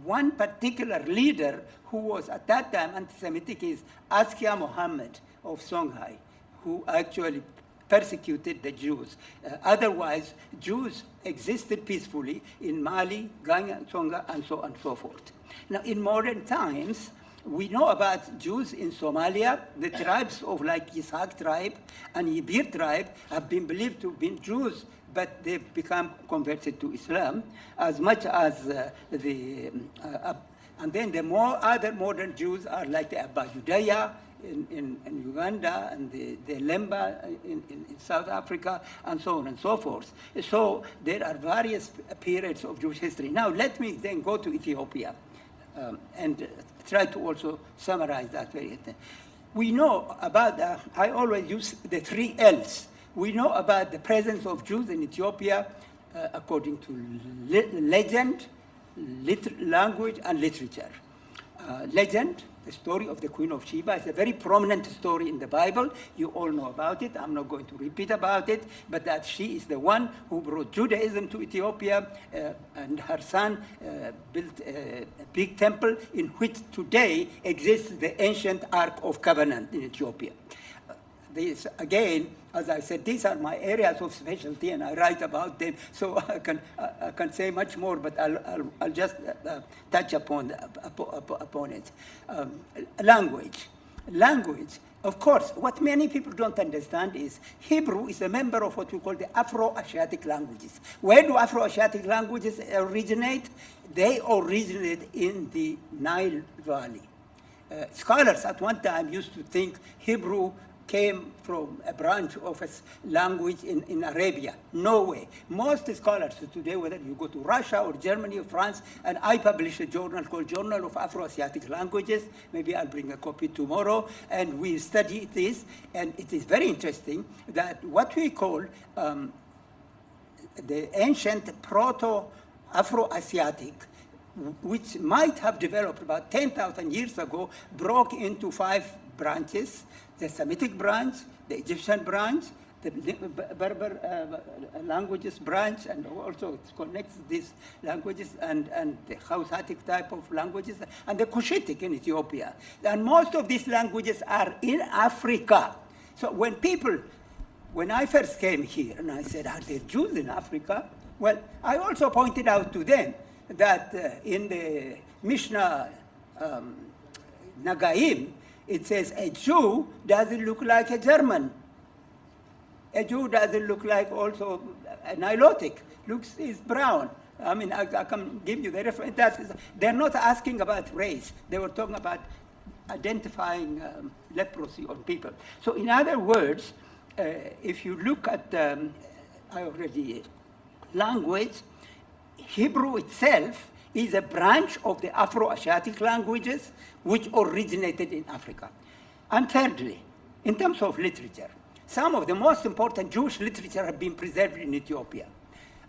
Speaker 13: one particular leader who was at that time anti-Semitic is Askia Mohammed of Songhai, who actually persecuted the Jews. Otherwise, Jews existed peacefully in Mali, Ghana, Tonga, and so on and so forth. Now, in modern times, We know about Jews in Somalia. The tribes of like Yitzhak tribe and Yibir tribe have been believed to have been Jews, but they've become converted to Islam, as much as and then the other modern Jews are like the Abba Judea in Uganda and the Lemba in South Africa, and so on and so forth. So there are various periods of Jewish history. Now let me then go to Ethiopia and try to also summarize that very thing. We know about, I always use the 3 L's. We know about the presence of Jews in Ethiopia according to legend, language, and literature. Legend, the story of the Queen of Sheba, is a very prominent story in the Bible. You all know about it. I'm not going to repeat about it, but that she is the one who brought Judaism to Ethiopia, and her son built a big temple in which today exists the ancient Ark of Covenant in Ethiopia. This, again, as I said, these are my areas of specialty, and I write about them, so I can say much more, but I'll just touch upon it. Language. Of course, what many people don't understand is Hebrew is a member of what we call the Afro-Asiatic languages. Where do Afro-Asiatic languages originate? They originate in the Nile Valley. Scholars at one time used to think Hebrew came from a branch of a language in Arabia. No way. Most scholars today, whether you go to Russia or Germany or France, and I publish a journal called Journal of Afro-Asiatic Languages, maybe I'll bring a copy tomorrow, and we study this, and it is very interesting that what we call the ancient proto-Afro-Asiatic, which might have developed about 10,000 years ago, broke into 5 branches: the Semitic branch, the Egyptian branch, the Berber languages branch, and also it connects these languages, and the Hausatic type of languages, and the Cushitic in Ethiopia. And most of these languages are in Africa. So when I first came here, and I said, are there Jews in Africa? Well, I also pointed out to them that in the Mishnah Nagaim, it says a Jew doesn't look like a German. A Jew doesn't look like also a Nilotic. Is brown. I mean, I can give you the reference. They're not asking about race. They were talking about identifying leprosy on people. So in other words, if you look at language, Hebrew itself is a branch of the Afro-Asiatic languages which originated in Africa. And thirdly, in terms of literature, some of the most important Jewish literature have been preserved in Ethiopia.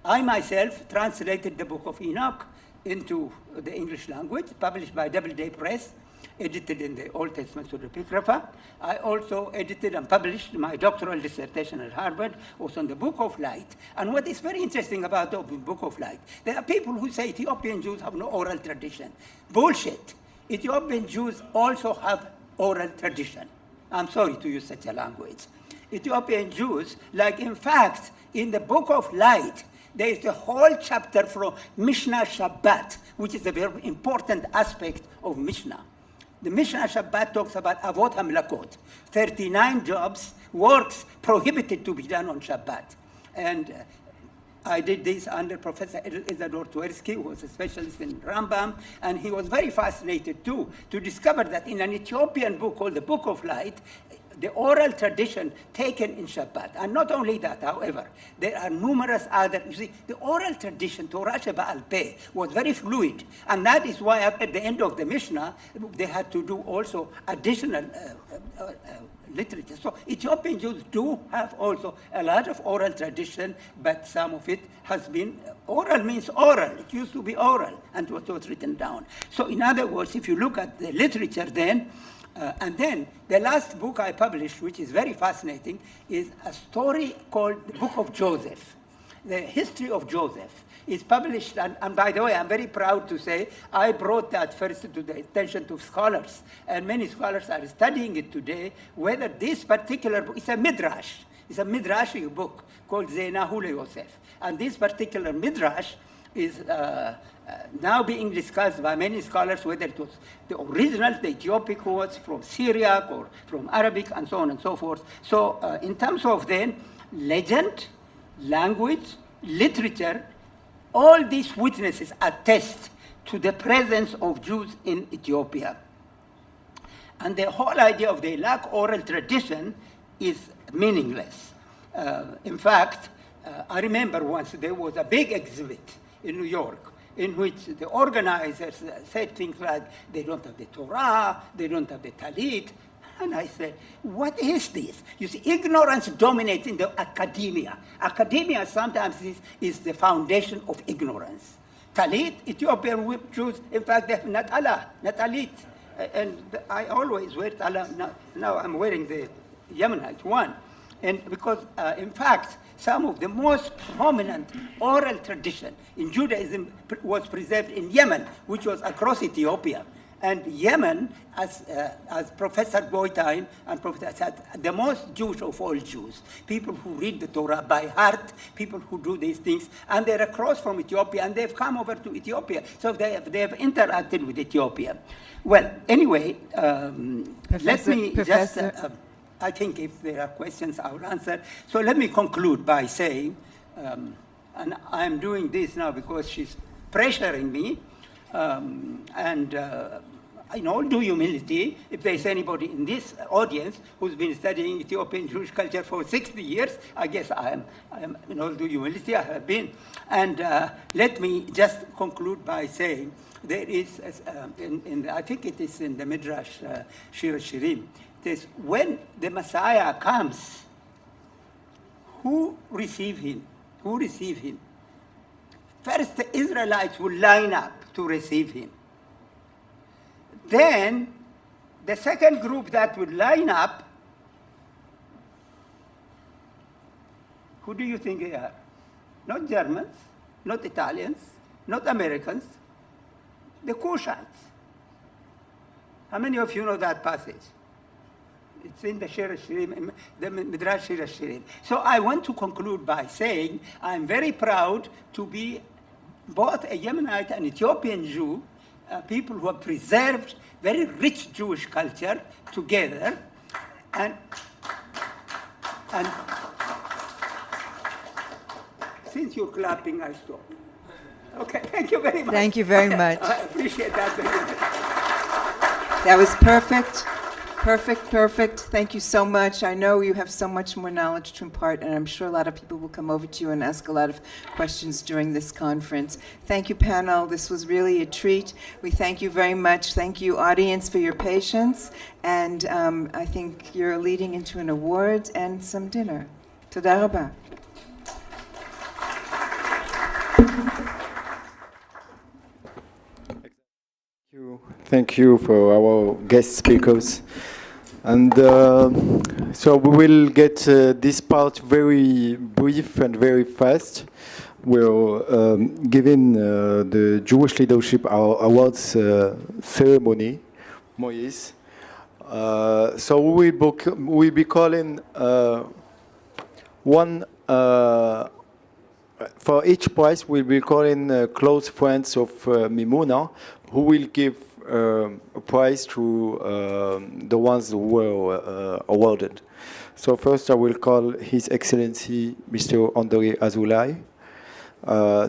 Speaker 13: I myself translated the Book of Enoch into the English language, published by Doubleday Press, edited in the Old Testament to the Epigrapha. I also edited and published my doctoral dissertation at Harvard, also on the Book of Light. And what is very interesting about the Book of Light, there are people who say Ethiopian Jews have no oral tradition. Bullshit. Ethiopian Jews also have oral tradition. I'm sorry to use such a language. Ethiopian Jews, like in fact, in the Book of Light, there is a whole chapter from Mishnah Shabbat, which is a very important aspect of Mishnah. The Mishnah Shabbat talks about Avot HaMelakot, 39 jobs, works prohibited to be done on Shabbat. And I did this under Professor Isador Tversky, who was a specialist in Rambam, and he was very fascinated too to discover that in an Ethiopian book called the Book of Light, the oral tradition taken in Shabbat. And not only that, however, there are numerous other, you see, the oral tradition, Torah Sheba'al Peh, was very fluid. And that is why at the end of the Mishnah, they had to do also additional literature. So Ethiopian Jews do have also a lot of oral tradition, but some of it has been, oral means oral. It used to be oral, and what was written down. So in other words, if you look at the literature then, and then the last book I published, which is very fascinating, is a story called the Book of Joseph. The history of Joseph is published, and by the way, I'm very proud to say I brought that first to the attention to scholars, and many scholars are studying it today, whether this particular book, it's a midrash, it's a midrashic book called Zeinahu LeYosef. And this particular midrash is now being discussed by many scholars, whether it was the original, the Ethiopic words from Syriac or from Arabic, and so on and so forth. So in terms of then legend, language, literature, all these witnesses attest to the presence of Jews in Ethiopia. And the whole idea of the lack oral tradition is meaningless. In fact, I remember once there was a big exhibit in New York in which the organizers said things like, they don't have the Torah, they don't have the Talit. And I said, what is this? You see, ignorance dominates in the academia. Academia sometimes is the foundation of ignorance. Talit, Ethiopian Jews, in fact, they have not Talit. And I always wear Talit. Now I'm wearing the Yemenite one. And because, in fact, some of the most prominent oral tradition in Judaism was preserved in Yemen, which was across Ethiopia. And Yemen, as Professor Goitein and Professor said, the most Jewish of all Jews, people who read the Torah by heart, people who do these things, and they're across from Ethiopia, and they've come over to Ethiopia, so they have interacted with Ethiopia. Well, anyway, let me just, I think if there are questions, I'll answer. So let me conclude by saying, and I'm doing this now because she's pressuring me, and in all due humility, if there's anybody in this audience who's been studying Ethiopian Jewish culture for 60 years, I guess I am in all due humility, I have been. And let me just conclude by saying, there is, I think it is in the Midrash Shir Shirim, it is when the Messiah comes, who receive him? Who receive him? First, the Israelites will line up to receive him. Then, the second group that would line up, who do you think they are? Not Germans, not Italians, not Americans, the Cushites. How many of you know that passage? It's in the Shir Shirim, the Midrash Shir Shirim. So I want to conclude by saying I'm very proud to be both a Yemenite and Ethiopian Jew, people who have preserved very rich Jewish culture together. And since you're clapping, I stop. Okay, thank you very much.
Speaker 10: Thank you very much.
Speaker 13: I appreciate that very much.
Speaker 10: That was perfect. Perfect. Thank you so much. I know you have so much more knowledge to impart, and I'm sure a lot of people will come over to you and ask a lot of questions during this conference. Thank you, panel. This was really a treat. We thank you very much. Thank you, audience, for your patience. And I think you're leading into an award and some dinner. Toda rabah.
Speaker 1: Thank you for our guest speakers. And so we will get this part very brief and very fast. We're giving the Jewish Leadership Awards ceremony, Moïse. So we'll be calling one, for each prize, we'll be calling close friends of Mimouna, who will give a prize to the ones who were awarded. So first I will call His Excellency Mr. André Azoulay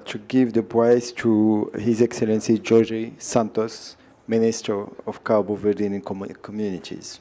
Speaker 1: to give the prize to His Excellency Jorge Santos, Minister of Cabo Verdean Communities.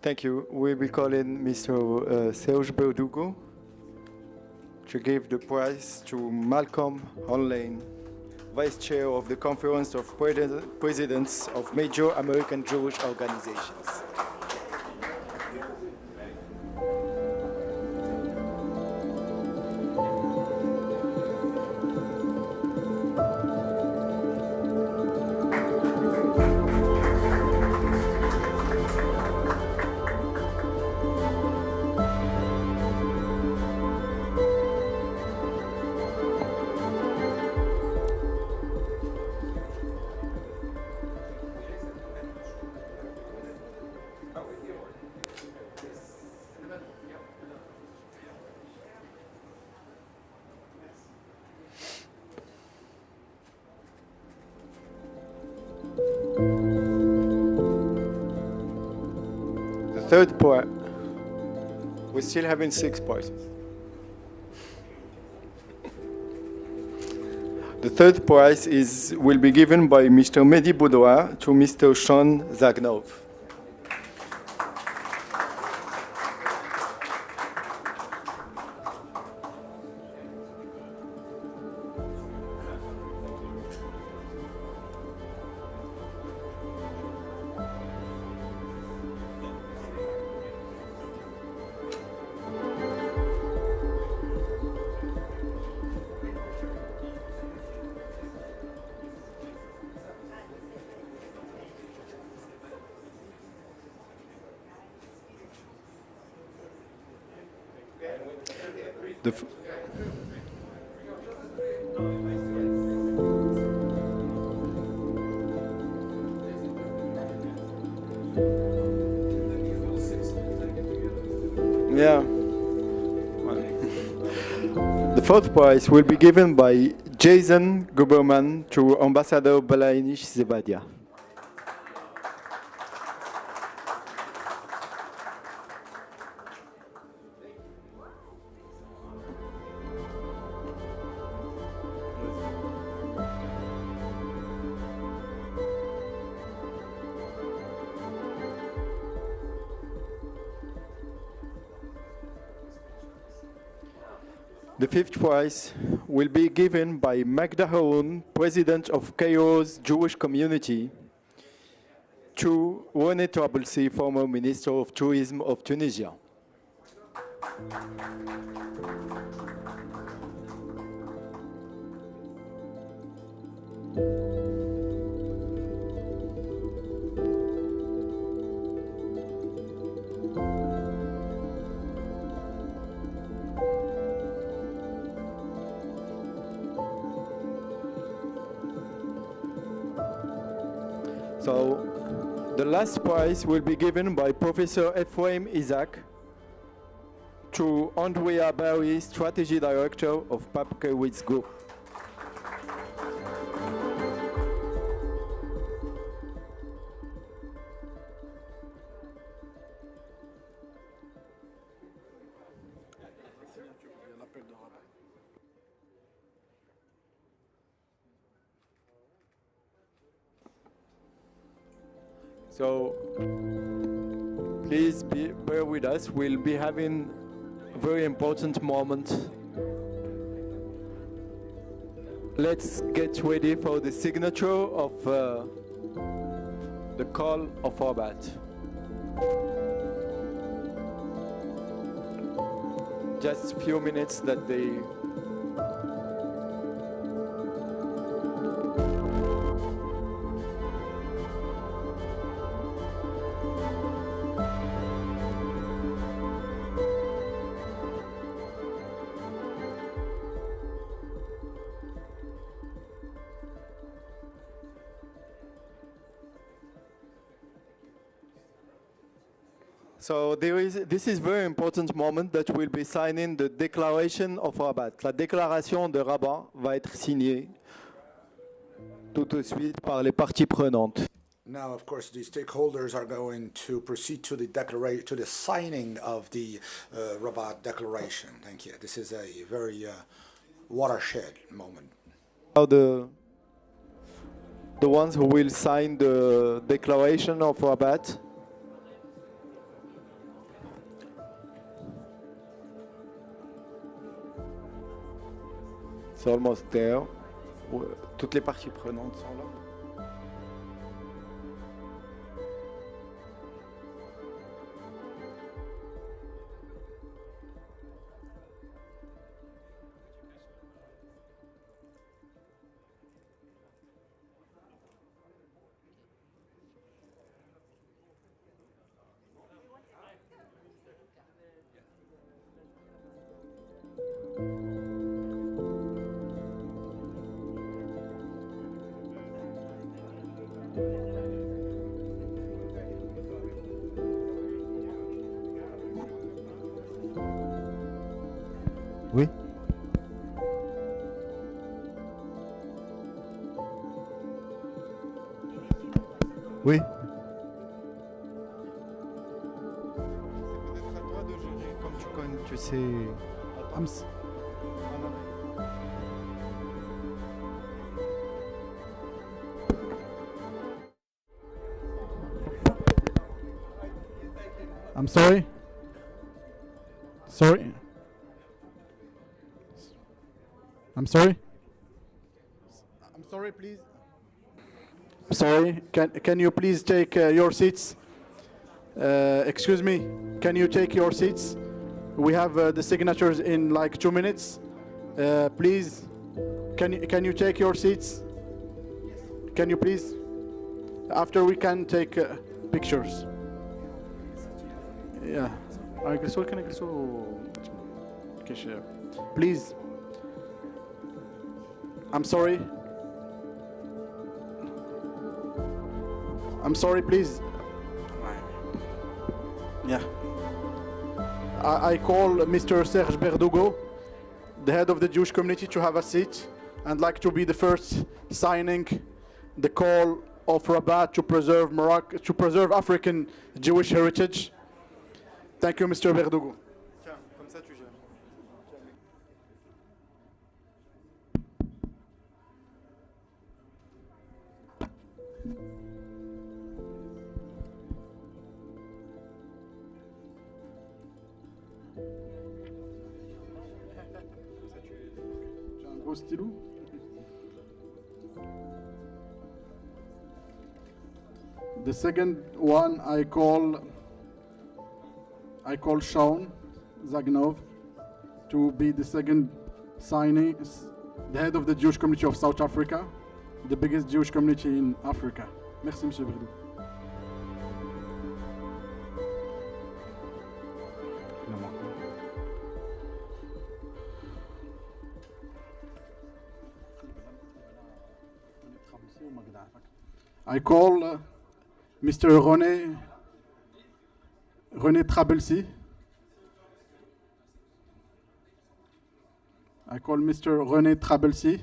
Speaker 1: Thank you. We'll be calling Mr. Serge Berdugo to give the prize to Malcolm Honlane, Vice Chair of the Conference of Presidents of Major American Jewish Organizations. Third part, we're still having 6 prizes. The third prize will be given by Mr. Mehdi Boudoir to Mr. Sean Zagnov. The fourth prize will be given by Jason Guberman to Ambassador Balainish Zevadia. The fifth prize will be given by Magda Haroun, President of Cairo's Jewish Community, to René Trablsi, former Minister of Tourism of Tunisia. So, the last prize will be given by Professor Ephraim Isaac to Andrea Barry, Strategy Director of Papkewitz Group. So please bear with us. We'll be having a very important moment. Let's get ready for the signature of the call of Rabat. Just a few minutes that they So this is a very important moment that we'll be signing the Declaration of Rabat. La déclaration de Rabat va être signée tout de suite par les parties prenantes.
Speaker 3: Now, of course, the stakeholders are going to proceed to the signing of the Rabat Declaration. Thank you. This is a very watershed moment.
Speaker 1: Now the ones who will sign the Declaration of Rabat. It's almost there. Toutes les parties prenantes sont là.
Speaker 14: Oui. Oui. C'est peut-être à toi de gérer, comme tu connais, tu sais. I'm sorry. Sorry. I'm sorry. I'm sorry, please.
Speaker 2: Sorry, can you please take your seats? Excuse me, can you take your seats? We have the signatures in like 2 minutes. Please, can you take your seats? Can you please? After we can take pictures. Yeah. Please. I'm sorry. I'm sorry, please. Yeah. I call Mr. Serge Berdugo, the head of the Jewish community, to have a seat and like to be the first signing the call of Rabat to preserve Morocco, to preserve African Jewish heritage. Thank you, Mr. Berdugo. Stylo. The second one I call Shaun Zagnov to be the second signing, the head of the Jewish community of South Africa, the biggest Jewish community in Africa. Merci, Monsieur Bridou. I call Mr. René Trabelsi. I call Mr. René Trabelsi.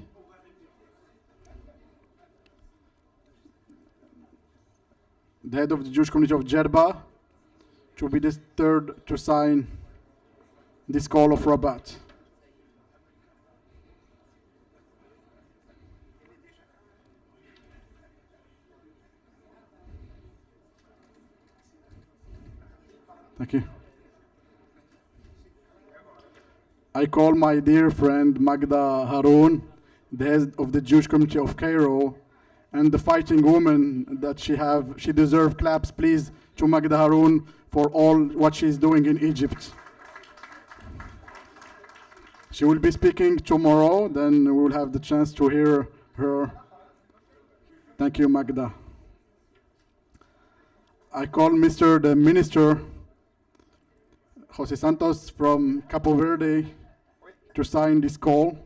Speaker 2: The head of the Jewish community of Djerba, to be the third to sign this call of Rabat. Thank you. I call my dear friend Magda Haroun, the head of the Jewish community of Cairo, and the fighting woman that she deserves claps, please, to Magda Haroun for all what she's doing in Egypt. She will be speaking tomorrow, then we will have the chance to hear her. Thank you, Magda. I call Mr. the Minister, Jose Santos from Capo Verde, to sign this call.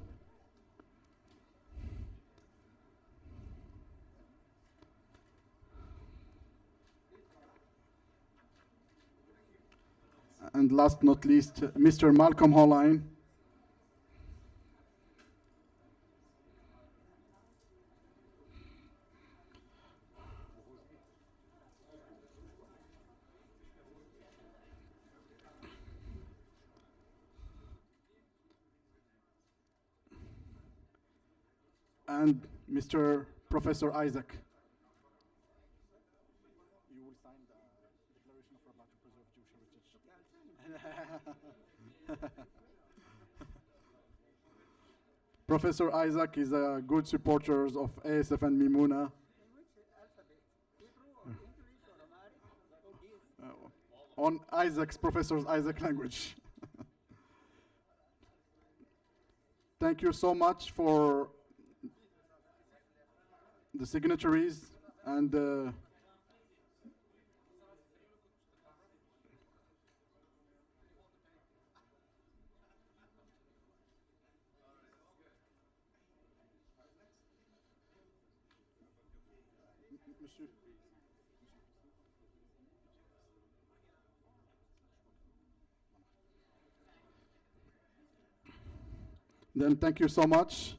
Speaker 2: And last not least, Mr. Malcolm Holline. And Mr. Professor Isaac. You will sign the Declaration of Rabat to preserve Jewish heritage. Professor Isaac is a good supporter of ASF and Mimouna. On Professor's Isaac language. Thank you so much for the signatories and Monsieur. Then thank you so much.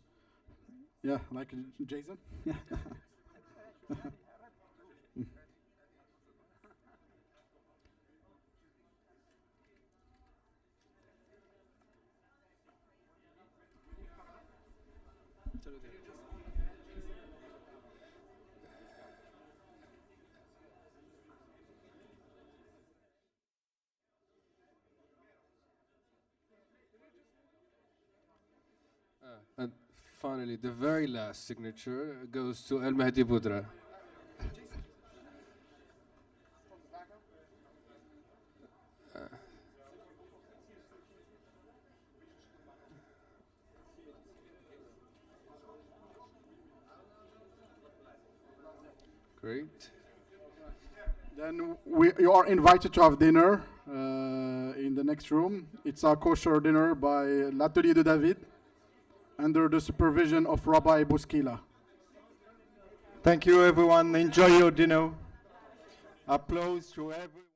Speaker 2: Yeah, like Jason.
Speaker 15: And finally, the very last signature goes to El Mahdi Boudra. Great.
Speaker 2: Then you are invited to have dinner in the next room. It's a kosher dinner by l'Atelier de David under the supervision of Rabbi Bouskila.
Speaker 1: Thank you, everyone. Enjoy your dinner. Applause to everyone.